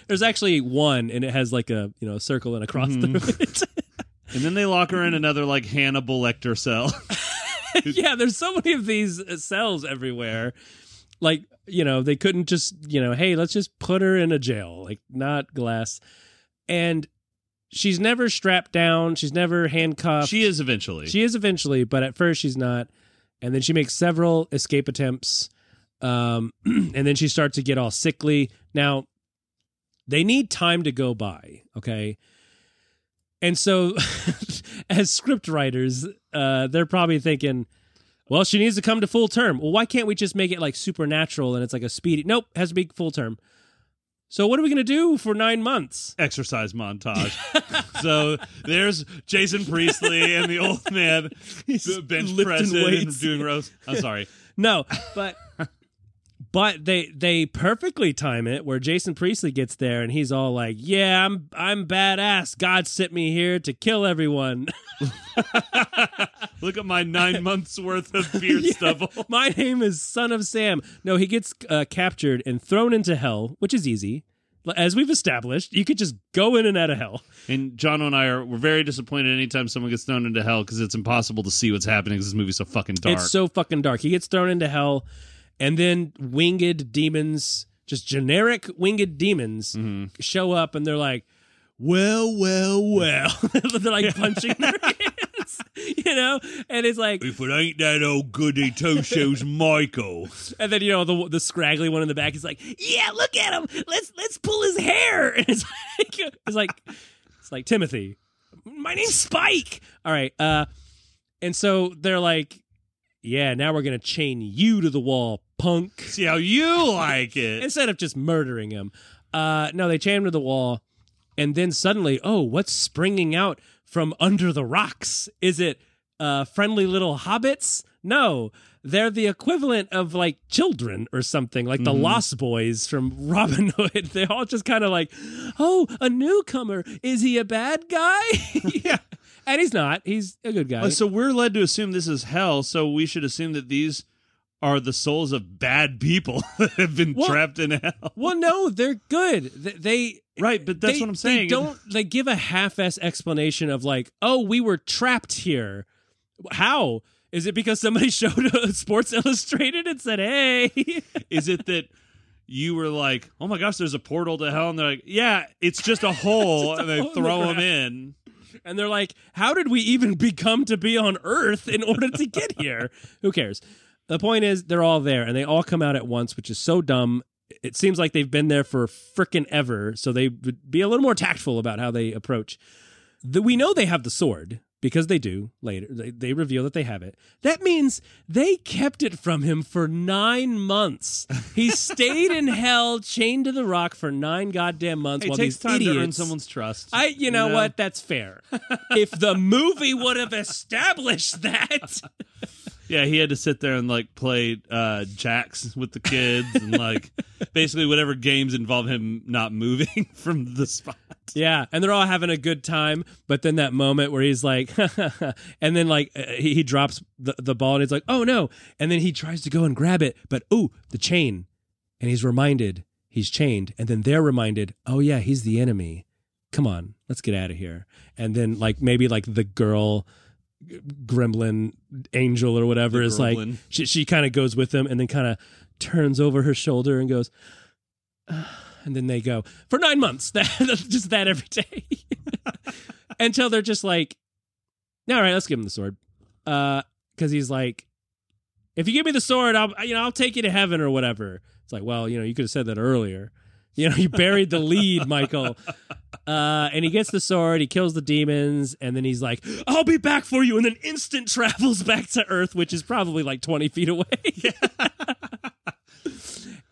Speaker 1: There's actually one, and it has like a circle and a cross through it.
Speaker 2: And then they lock her in another like Hannibal Lecter cell.
Speaker 1: Yeah, there's so many of these cells everywhere. Like, they couldn't just, hey, let's just put her in a jail, like not glass. And she's never strapped down. She's never handcuffed.
Speaker 2: She is eventually,
Speaker 1: but at first she's not. And then she makes several escape attempts. And then she starts to get all sickly. Now, they need time to go by, okay? And so, as script writers, they're probably thinking, well, she needs to come to full term. Well, why can't we just make it like supernatural and it's like a speedy? Nope, it has to be full term. So what are we going to do for 9 months?
Speaker 2: Exercise montage. So there's Jason Priestley and the old man bench pressing and doing rows. I'm sorry.
Speaker 1: No, but they perfectly time it where Jason Priestley gets there and he's all like, "Yeah, I'm badass. God sent me here to kill everyone."
Speaker 2: Look at my 9 months worth of beard stubble.
Speaker 1: My name is Son of Sam. No, he gets captured and thrown into hell, which is easy. As we've established, you could just go in and out of hell.
Speaker 2: And Jono and I we're very disappointed anytime someone gets thrown into hell because it's impossible to see what's happening because this movie's so fucking dark.
Speaker 1: It's so fucking dark. He gets thrown into hell, and then winged demons, just generic winged demons, show up, and they're like, well. They're like punching their hands, and it's like,
Speaker 2: if it ain't that old goody two-shoes Michael.
Speaker 1: And then the scraggly one in the back is like, yeah, look at him, let's pull his hair. And it's like Timothy, my name's Spike. All right, and so they're like, yeah, now we're gonna chain you to the wall, punk.
Speaker 2: See how you like it.
Speaker 1: Instead of just murdering him. No, they chain him to the wall. And then suddenly, what's springing out from under the rocks? Is it friendly little hobbits? No, they're the equivalent of like children or something, like the Lost Boys from Robin Hood. They're all just kind of like, oh, a newcomer. Is he a bad guy? Yeah. And he's not. He's a good guy.
Speaker 2: So we're led to assume this is hell, so we should assume that these are the souls of bad people that have been trapped in hell.
Speaker 1: Well, no, they're good.
Speaker 2: Right, but that's what I'm saying.
Speaker 1: They give a half-ass explanation of like, oh, we were trapped here. How? Is it because somebody showed Sports Illustrated and said, hey?
Speaker 2: Is it that you were like, oh my gosh, there's a portal to hell? And they're like, yeah, it's just a hole. And they throw them in.
Speaker 1: And they're like, how did we even become to be on Earth in order to get here? Who cares? The point is, they're all there, and they all come out at once, which is so dumb. It seems like they've been there for frickin' ever, so they would be a little more tactful about how they approach. We know they have the sword, because they do later. They reveal that they have it. That means they kept it from him for 9 months. He stayed in hell, chained to the rock for 9 goddamn months.
Speaker 2: It
Speaker 1: while
Speaker 2: takes
Speaker 1: these
Speaker 2: time
Speaker 1: idiots,
Speaker 2: to earn someone's trust.
Speaker 1: You know what? That's fair. If the movie would have established that...
Speaker 2: Yeah, he had to sit there and like play jacks with the kids and like basically whatever games involve him not moving from the spot.
Speaker 1: Yeah, and they're all having a good time, but then that moment where he's like, and then like he drops the ball and he's like, oh no, and then he tries to go and grab it, but the chain, and he's reminded he's chained, and then they're reminded, oh yeah, he's the enemy. Come on, let's get out of here. And then like maybe like the girl gremlin angel or whatever is like she kind of goes with them and then kind of turns over her shoulder and goes and then they go for 9 months just that every day until they're just like, all right, let's give him the sword because he's like, if you give me the sword, I'll take you to heaven or whatever. It's like, well, you could have said that earlier. You buried the lead, Michael. And he gets the sword, he kills the demons, and then he's like, I'll be back for you, and then instant travels back to Earth, which is probably like 20 feet away.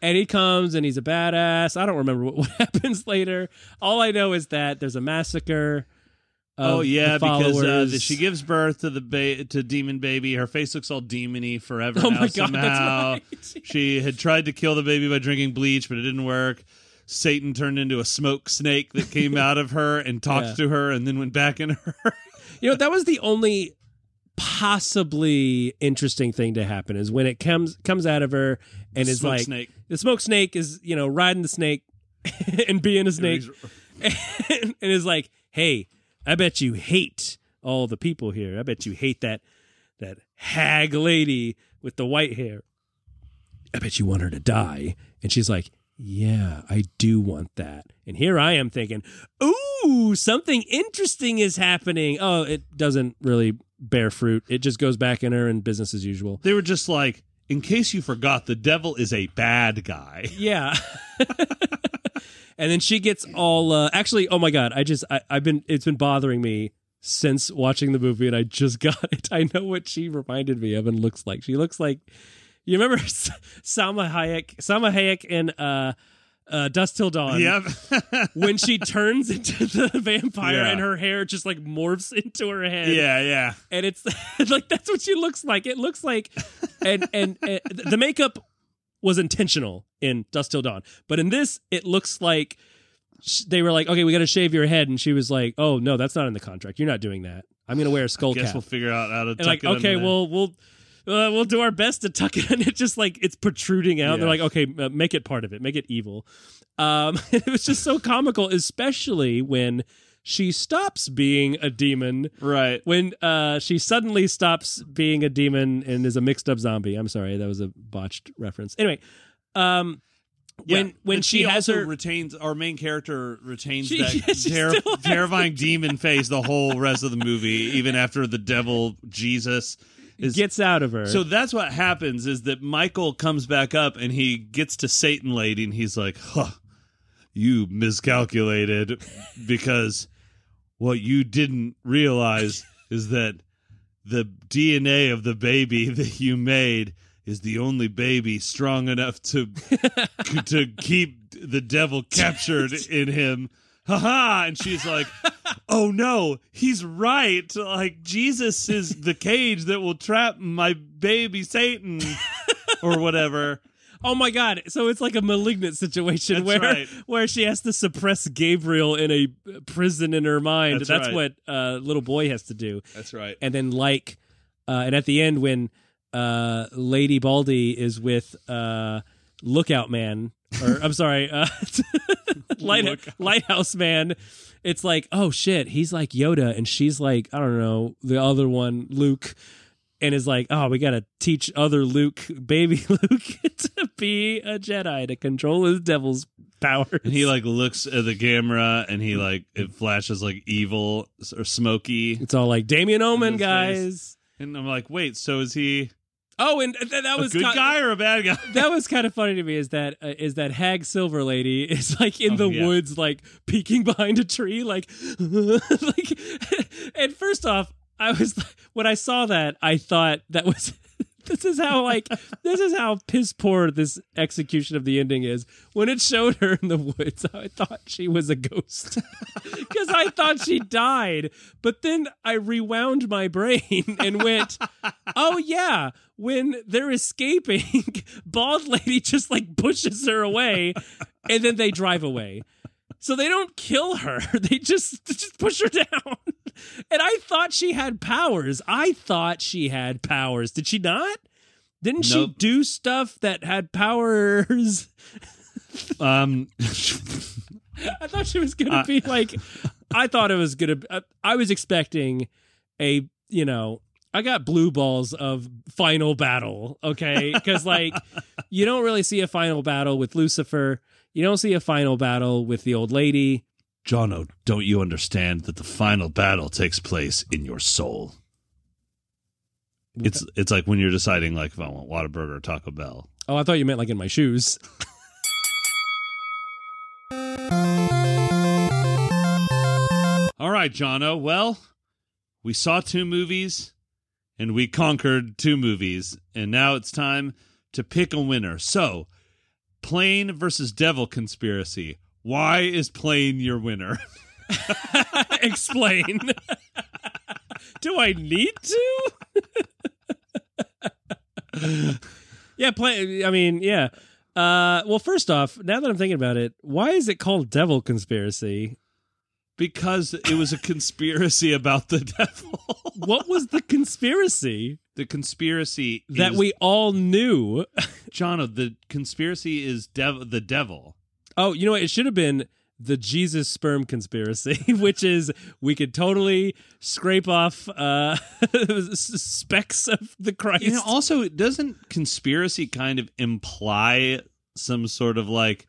Speaker 1: And he comes, and he's a badass. I don't remember what happens later. All I know is that there's a massacre.
Speaker 2: Because she gives birth to to demon baby. Her face looks all demony forever now.
Speaker 1: My God,
Speaker 2: somehow.
Speaker 1: that's right.
Speaker 2: She had tried to kill the baby by drinking bleach, but it didn't work. Satan turned into a smoke snake that came out of her and talked to her and then went back in her.
Speaker 1: That was the only possibly interesting thing to happen, is when it comes out of her and is like,
Speaker 2: snake.
Speaker 1: The smoke snake is, riding the snake and being a snake and is like, hey, I bet you hate all the people here. I bet you hate that hag lady with the white hair. I bet you want her to die. And she's like, yeah, I do want that. And here I am thinking, ooh, something interesting is happening. Oh, it doesn't really bear fruit. It just goes back in her and business as usual.
Speaker 2: They were just like, in case you forgot, the devil is a bad guy.
Speaker 1: Yeah. And then she gets all actually, oh my God, it's been bothering me since watching the movie, and I just got it. I know what she reminded me of and looks like. She looks like, you remember Salma Hayek in Dusk Till Dawn?
Speaker 2: Yep.
Speaker 1: When she turns into the vampire and her hair just like morphs into her head.
Speaker 2: Yeah.
Speaker 1: And it's like, that's what she looks like. It looks like, and the makeup was intentional in Dusk Till Dawn, but in this, it looks like they were like, okay, we got to shave your head, and she was like, oh no, that's not in the contract. You're not doing that. I'm going to wear a skull cap.
Speaker 2: Guess we'll figure out how to tuck
Speaker 1: like,
Speaker 2: it
Speaker 1: okay,
Speaker 2: under
Speaker 1: we'll do our best to tuck it, and it just like it's protruding out. Yeah. They're like, okay, make it part of it, make it evil. It was just so comical, especially when she stops being a demon.
Speaker 2: Right.
Speaker 1: When she suddenly stops being a demon and is a mixed up zombie. I'm sorry, that was a botched reference. Anyway, when she has
Speaker 2: also
Speaker 1: her
Speaker 2: retains, our main character retains that terrifying demon face the whole rest of the movie, even after the devil Jesus
Speaker 1: gets out of her.
Speaker 2: So that's what happens, is that Michael comes back up and he gets to Satan lady and he's like, you miscalculated, because what you didn't realize is that the DNA of the baby that you made is the only baby strong enough to keep the devil captured in him. Ha! And she's like, oh no, he's right. Like, Jesus is the cage that will trap my baby Satan or whatever.
Speaker 1: Oh my God. So it's like a Malignant situation where she has to suppress Gabriel in a prison in her mind. That's what little boy has to do.
Speaker 2: That's right.
Speaker 1: And then and at the end when Lady Baldy is with Lookout Man, or I'm sorry, Lighthouse Man, it's like, oh shit, he's like Yoda and she's like, I don't know, the other one, Luke. And is like, oh, we got to teach other Luke, baby Luke, to be a Jedi, to control his devil's powers.
Speaker 2: And he like looks at the camera and he like, it flashes like evil or smoky.
Speaker 1: It's all like Damien Omen, guys.
Speaker 2: Face. And I'm like, wait, so is he...
Speaker 1: Oh, and that was
Speaker 2: a good guy or a bad guy?
Speaker 1: That was kind of funny to me. Is that Hag Silver Lady is like in the woods, like peeking behind a tree, like. And first off, when I saw that, I thought that was. This is how piss poor this execution of the ending is. When it showed her in the woods, I thought she was a ghost because I thought she died. But then I rewound my brain and went, "Oh yeah, when they're escaping, Bald Lady just like pushes her away, and then they drive away. So they don't kill her; they just push her down." And I thought she had powers. Did she not? Didn't she do stuff that had powers?
Speaker 2: I
Speaker 1: thought she was going to be like, I thought it was going to, I was expecting I got blue balls of final battle, okay? Because like, you don't really see a final battle with Lucifer. You don't see a final battle with the old lady.
Speaker 2: Jono, don't you understand that the final battle takes place in your soul? It's like when you're deciding like if I want Whataburger or Taco Bell.
Speaker 1: Oh, I thought you meant like in my shoes.
Speaker 2: All right, Jono. Well, we saw 2 movies and we conquered 2 movies, and now it's time to pick a winner. So, Plane versus Devil conspiracy. Why is Plane your winner?
Speaker 1: Explain. Do I need to? Yeah, I mean, yeah. Well, first off, now that I'm thinking about it, why is it called Devil Conspiracy?
Speaker 2: Because it was a conspiracy about the devil.
Speaker 1: What was the conspiracy?
Speaker 2: The conspiracy
Speaker 1: that we all knew.
Speaker 2: Jono, the conspiracy is the devil.
Speaker 1: Oh, you know what? It should have been the Jesus sperm conspiracy, which is we could totally scrape off specks of the Christ.
Speaker 2: You know, also, doesn't conspiracy kind of imply some sort of like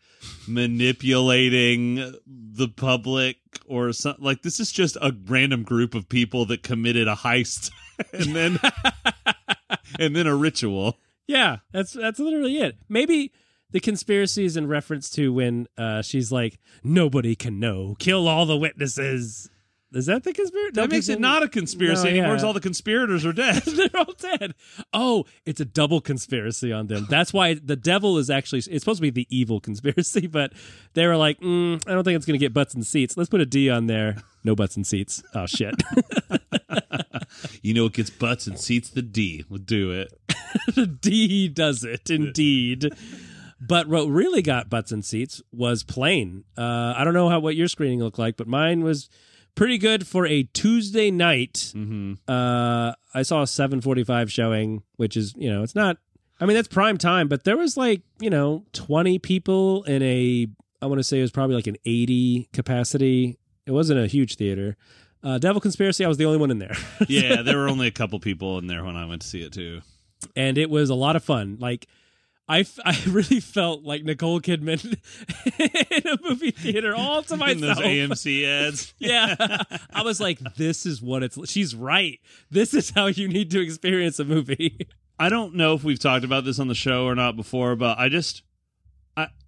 Speaker 2: manipulating the public or something? Like, this is just a random group of people that committed a heist and then a ritual.
Speaker 1: Yeah, that's literally it. Maybe the conspiracy is in reference to when she's like, nobody can know, kill all the witnesses. Is that the conspiracy?
Speaker 2: That makes it not a conspiracy anymore because all the conspirators are dead.
Speaker 1: They're all dead. Oh, it's a double conspiracy on them. That's why the devil is actually, it's supposed to be the evil conspiracy, but they were like, I don't think it's going to get butts and seats. Let's put a D on there. No butts and seats. Oh, shit.
Speaker 2: You know what gets butts and seats? The D. We'll do it.
Speaker 1: The D does it, indeed. But what really got butts and seats was Plane. I don't know what your screening looked like, but mine was pretty good for a Tuesday night.
Speaker 2: Mm-hmm.
Speaker 1: I saw a 7:45 showing, which is, it's not, I mean, that's prime time, but there was like, 20 people in I want to say it was probably like an 80 capacity. It wasn't a huge theater. Devil Conspiracy, I was the only one in there.
Speaker 2: Yeah, there were only a couple people in there when I went to see it too.
Speaker 1: And it was a lot of fun. Like, I really felt like Nicole Kidman in a movie theater all to myself.
Speaker 2: In those AMC ads.
Speaker 1: Yeah. I was like, this is what she's right. This is how you need to experience a movie.
Speaker 2: I don't know if we've talked about this on the show or not before, but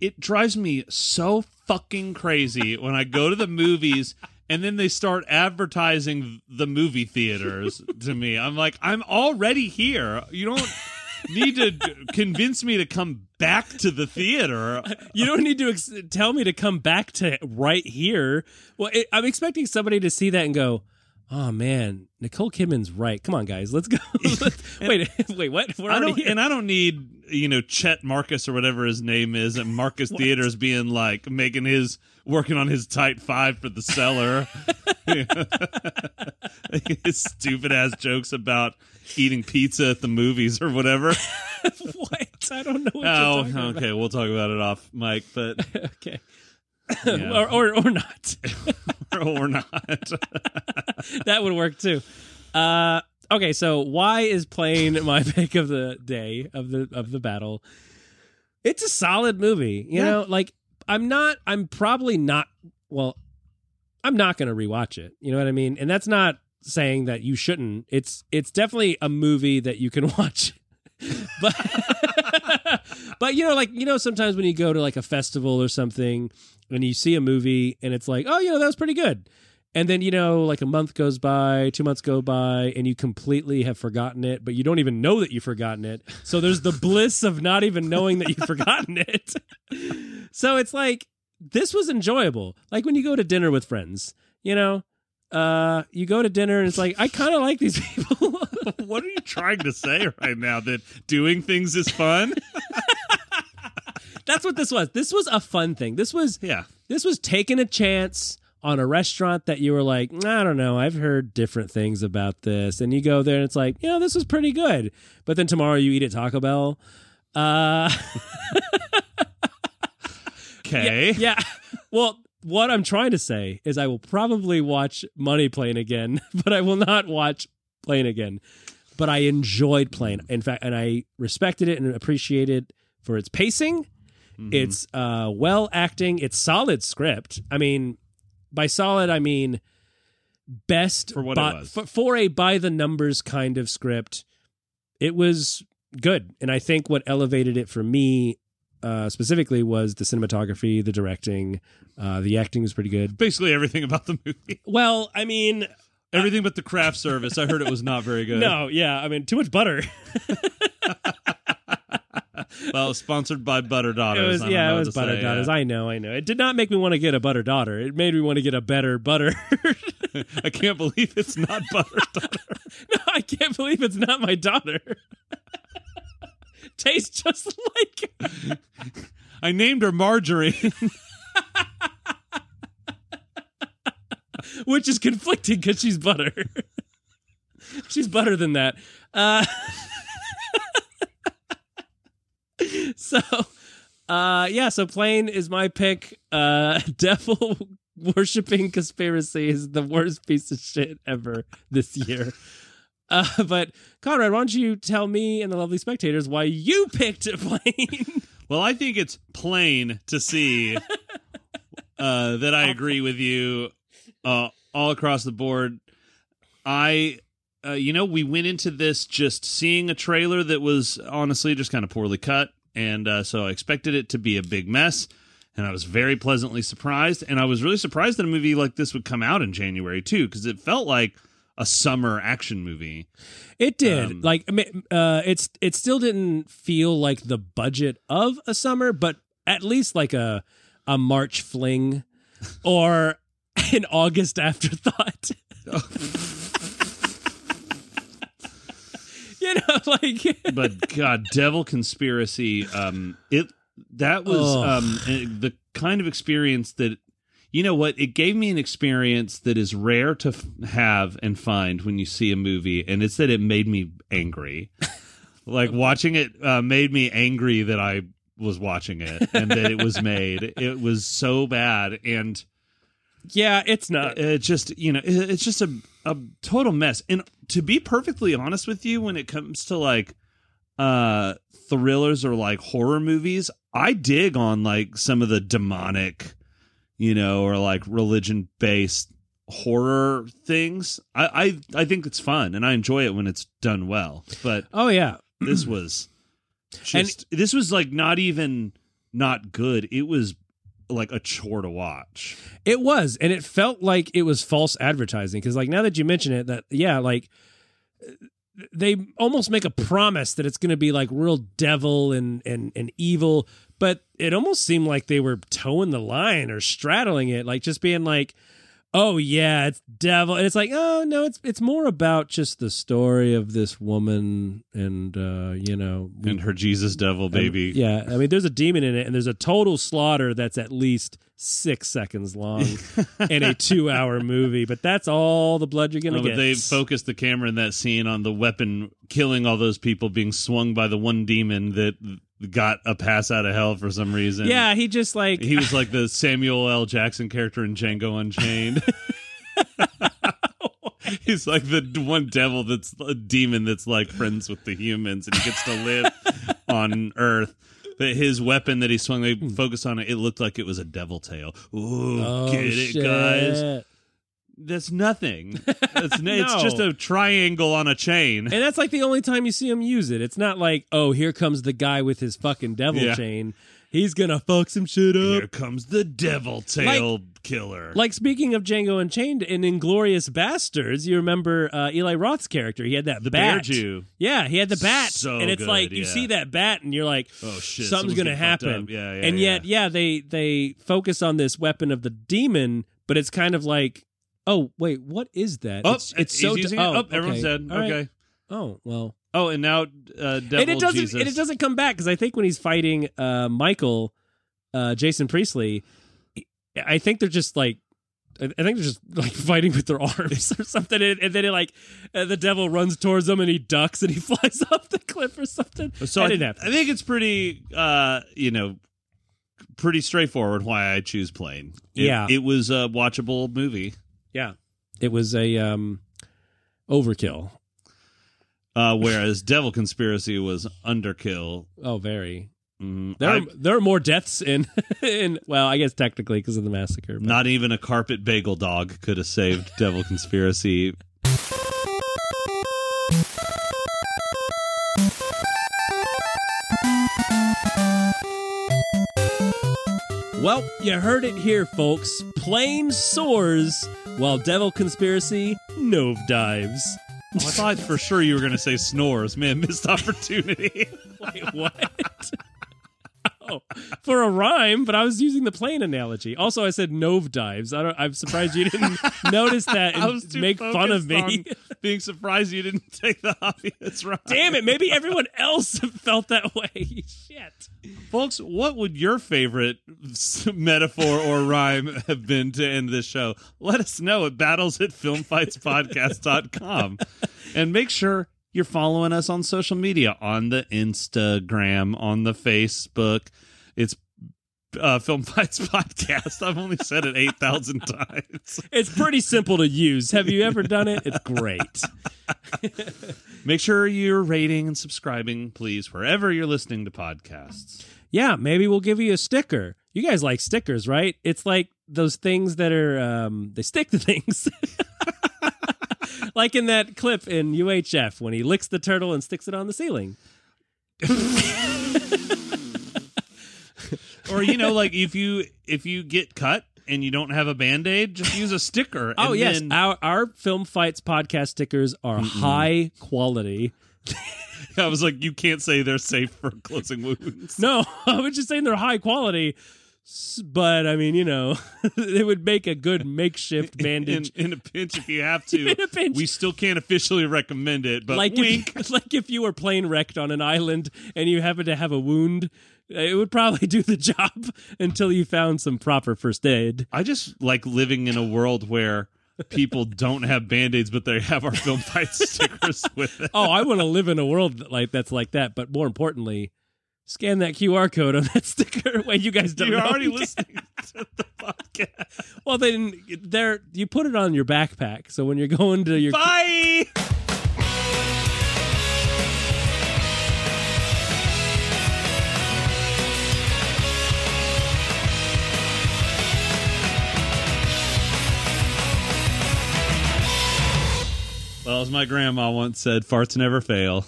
Speaker 2: it drives me so fucking crazy when I go to the movies and then they start advertising the movie theaters to me. I'm like, I'm already here. You don't need to convince me to come back to the theater.
Speaker 1: You don't need to tell me to come back to right here. Well, I'm expecting somebody to see that and go, oh man, Nicole Kidman's right. Come on, guys, let's go. Wait, what?
Speaker 2: I don't need Chet Marcus or whatever his name is at Marcus Theaters being like working on his tight 5 for The Cellar. His stupid ass jokes about eating pizza at the movies or whatever.
Speaker 1: What? I don't know what you're talking about.
Speaker 2: Okay, we'll talk about it off mic, but
Speaker 1: okay. Yeah. or not.
Speaker 2: or not.
Speaker 1: That would work too. Okay, so why is Plane my pick of the day of the battle? It's a solid movie. You know, like I'm probably not going to rewatch it. You know what I mean? And that's not saying that you shouldn't. It's definitely a movie that you can watch. But sometimes when you go to like a festival or something and you see a movie and it's like, oh, that was pretty good. And then, like a month goes by, 2 months go by, and you completely have forgotten it, but you don't even know that you've forgotten it. So there's the bliss of not even knowing that you've forgotten it. So it's like, this was enjoyable. Like when you go to dinner with friends, you go to dinner and it's like, I kind of like these people.
Speaker 2: What are you trying to say right now? That doing things is fun?
Speaker 1: That's what this was. This was a fun thing. This was taking a chance on a restaurant that you were like, I don't know, I've heard different things about this. And you go there and it's like, this is pretty good. But then tomorrow you eat at Taco Bell.
Speaker 2: Okay.
Speaker 1: Yeah. Well, what I'm trying to say is I will probably watch Money Plane again, but I will not watch Plane again. But I enjoyed Plane. In fact, and I respected it and appreciated it for its pacing. Mm-hmm. It's well acting. It's solid script. I mean, by solid, I mean best
Speaker 2: for what it was.
Speaker 1: For a by the numbers kind of script. it was good. And I think what elevated it for me specifically was the cinematography, the directing, the acting was pretty good.
Speaker 2: Basically everything about the movie.
Speaker 1: Well, I mean...
Speaker 2: Everything but the craft service. I heard it was not very good.
Speaker 1: No, yeah. I mean, too much butter.
Speaker 2: Well, sponsored by Butter Daughters.
Speaker 1: It was Butter Daughters. Yeah. I know. It did not make me want to get a Butter Daughter. It made me want to get a better butter.
Speaker 2: I can't believe it's not Butter Daughter.
Speaker 1: No, I can't believe it's not my daughter. Tastes just like...
Speaker 2: I named her Marjorie.
Speaker 1: Which is conflicting because she's butter. She's better than that. So Plane is my pick. Devil worshipping conspiracy is the worst piece of shit ever this year. But Conrad, why don't you tell me and the lovely spectators why you picked Plane?
Speaker 2: Well, I think it's plain to see that I agree with you all across the board. We went into this just seeing a trailer that was honestly just kind of poorly cut. And so I expected it to be a big mess. And I was very pleasantly surprised. And I was really surprised that a movie like this would come out in January, too, because it felt like a summer action movie.
Speaker 1: It did. It still didn't feel like the budget of a summer, but at least like a March fling or an August afterthought.
Speaker 2: But God, Devil Conspiracy, that was the kind of experience that, you know what, it gave me an experience that is rare to have and find when you see a movie, and it's that it made me angry. Like, watching it made me angry that I was watching it and that it was made. It was so bad, and
Speaker 1: yeah, it's not.
Speaker 2: It's just a total mess. And to be perfectly honest with you, when it comes to like thrillers or like horror movies, I dig on like some of the demonic, or like religion based horror things. I think it's fun and I enjoy it when it's done well. But
Speaker 1: oh yeah,
Speaker 2: this was this was like not even not good. It was like a chore to watch.
Speaker 1: It was, and it felt like it was false advertising, because like now that you mention it, that like they almost make a promise that it's going to be like real devil and evil, but it almost seemed like they were towing the line or straddling it, like just being like, oh yeah, it's devil, and it's like, oh no, it's more about just the story of this woman and
Speaker 2: and her Jesus devil baby.
Speaker 1: Yeah, I mean, there's a demon in it, and there's a total slaughter that's at least 6 seconds long in a 2-hour movie, but that's all the blood you're gonna get. But
Speaker 2: they focused the camera in that scene on the weapon killing all those people being swung by the one demon that got a pass out of hell for some reason.
Speaker 1: Yeah, he just like...
Speaker 2: He was like the Samuel L. Jackson character in Django Unchained. He's like the one devil that's a demon that's like friends with the humans, and he gets to live on Earth. But his weapon that he swung, they focused on it, it looked like it was a devil tail. Ooh, get it,
Speaker 1: shit,
Speaker 2: guys? That's nothing. It's just a triangle on a chain.
Speaker 1: And that's like the only time you see him use it. It's not like, oh, here comes the guy with his fucking devil chain. He's gonna fuck some shit up.
Speaker 2: Here comes the devil tail killer.
Speaker 1: Like, speaking of Django Unchained, in Inglourious Bastards, you remember Eli Roth's character. He had that
Speaker 2: the
Speaker 1: bat.
Speaker 2: Bear Jew.
Speaker 1: Yeah, he had the bat.
Speaker 2: So
Speaker 1: and it's
Speaker 2: good,
Speaker 1: like, you see that bat and you're like,
Speaker 2: oh shit,
Speaker 1: something's gonna happen.
Speaker 2: Yeah,
Speaker 1: and yet, they focus on this weapon of the demon, but it's kind of like, oh, wait, what is that?
Speaker 2: Oh,
Speaker 1: it's so...
Speaker 2: everyone's dead.
Speaker 1: All
Speaker 2: okay.
Speaker 1: Right. Oh, well...
Speaker 2: Oh, and now Devil Jesus.
Speaker 1: And it doesn't come back, because I think when he's fighting Michael, Jason Priestley, I think they're just like fighting with their arms or something, and then the devil runs towards them and he ducks and he flies off the cliff or something.
Speaker 2: So I think it's pretty pretty straightforward why I choose Plane. It was a watchable movie.
Speaker 1: Yeah, it was a overkill.
Speaker 2: Whereas Devil Conspiracy was underkill.
Speaker 1: Oh, very. There are more deaths in well, I guess technically because of the massacre. But.
Speaker 2: Not even a carpet bagel dog could have saved Devil Conspiracy.
Speaker 1: Well, you heard it here, folks. Plane soars while Devil Conspiracy nosedives.
Speaker 2: Oh, I thought for sure you were going to say snores. Man, missed opportunity.
Speaker 1: Wait, what? Oh, for a rhyme, but I was using the plane analogy. Also, I said nosedives. I'm surprised you didn't notice that and make fun of me.
Speaker 2: Being surprised you didn't take the obvious rhyme.
Speaker 1: Damn it, maybe everyone else felt that way. Shit.
Speaker 2: Folks, what would your favorite metaphor or rhyme have been to end this show? Let us know at battles@filmfightspodcast.com. And make sure you're following us on social media, on the Instagram, on the Facebook. It's Film Fights Podcast. I've only said it 8,000 times.
Speaker 1: It's pretty simple to use. Have you ever done it? It's great.
Speaker 2: Make sure you're rating and subscribing, please, wherever you're listening to podcasts.
Speaker 1: Yeah, maybe we'll give you a sticker. You guys like stickers, right? It's like those things that are, they stick to things. Like in that clip in UHF when he licks the turtle and sticks it on the ceiling.
Speaker 2: Or, you know, like if you get cut and you don't have a Band-Aid, just use a sticker.
Speaker 1: Oh, yes. Our Film Fights podcast stickers are high quality.
Speaker 2: I was like, you can't say they're safe for closing wounds.
Speaker 1: No, I was just saying they're high quality. But, I mean, you know, it would make a good makeshift bandage.
Speaker 2: In a pinch, if you have to.
Speaker 1: In a pinch.
Speaker 2: We still can't officially recommend it, but wink.
Speaker 1: Like if you were plane wrecked on an island and you happen to have a wound, it would probably do the job until you found some proper first aid.
Speaker 2: I just like living in a world where people don't have Band-Aids, but they have our Film Fight stickers with it.
Speaker 1: Oh, I want to live in a world that's like that, but more importantly, scan that QR code on that sticker. Wait, you guys don't know.
Speaker 2: You're already listening to the podcast.
Speaker 1: Well, then you put it on your backpack, so when you're going to your...
Speaker 2: Bye! Well, as my grandma once said, farts never fail.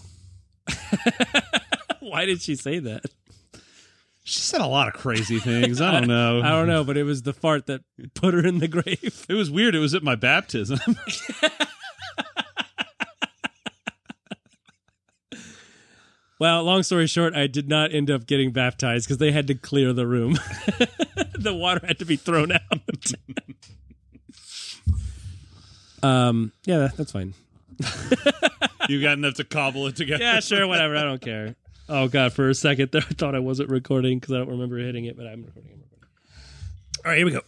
Speaker 1: Why did she say that?
Speaker 2: She said a lot of crazy things. I don't know.
Speaker 1: I don't know, but it was the fart that put her in the grave.
Speaker 2: It was weird. It was at my baptism.
Speaker 1: Well, long story short, I did not end up getting baptized because they had to clear the room. The water had to be thrown out. Yeah, that's fine.
Speaker 2: You got enough to cobble it together?
Speaker 1: Yeah, sure, whatever. I don't care. Oh, God, for a second there, I thought I wasn't recording because I don't remember hitting it, but I'm recording. All right, here we go.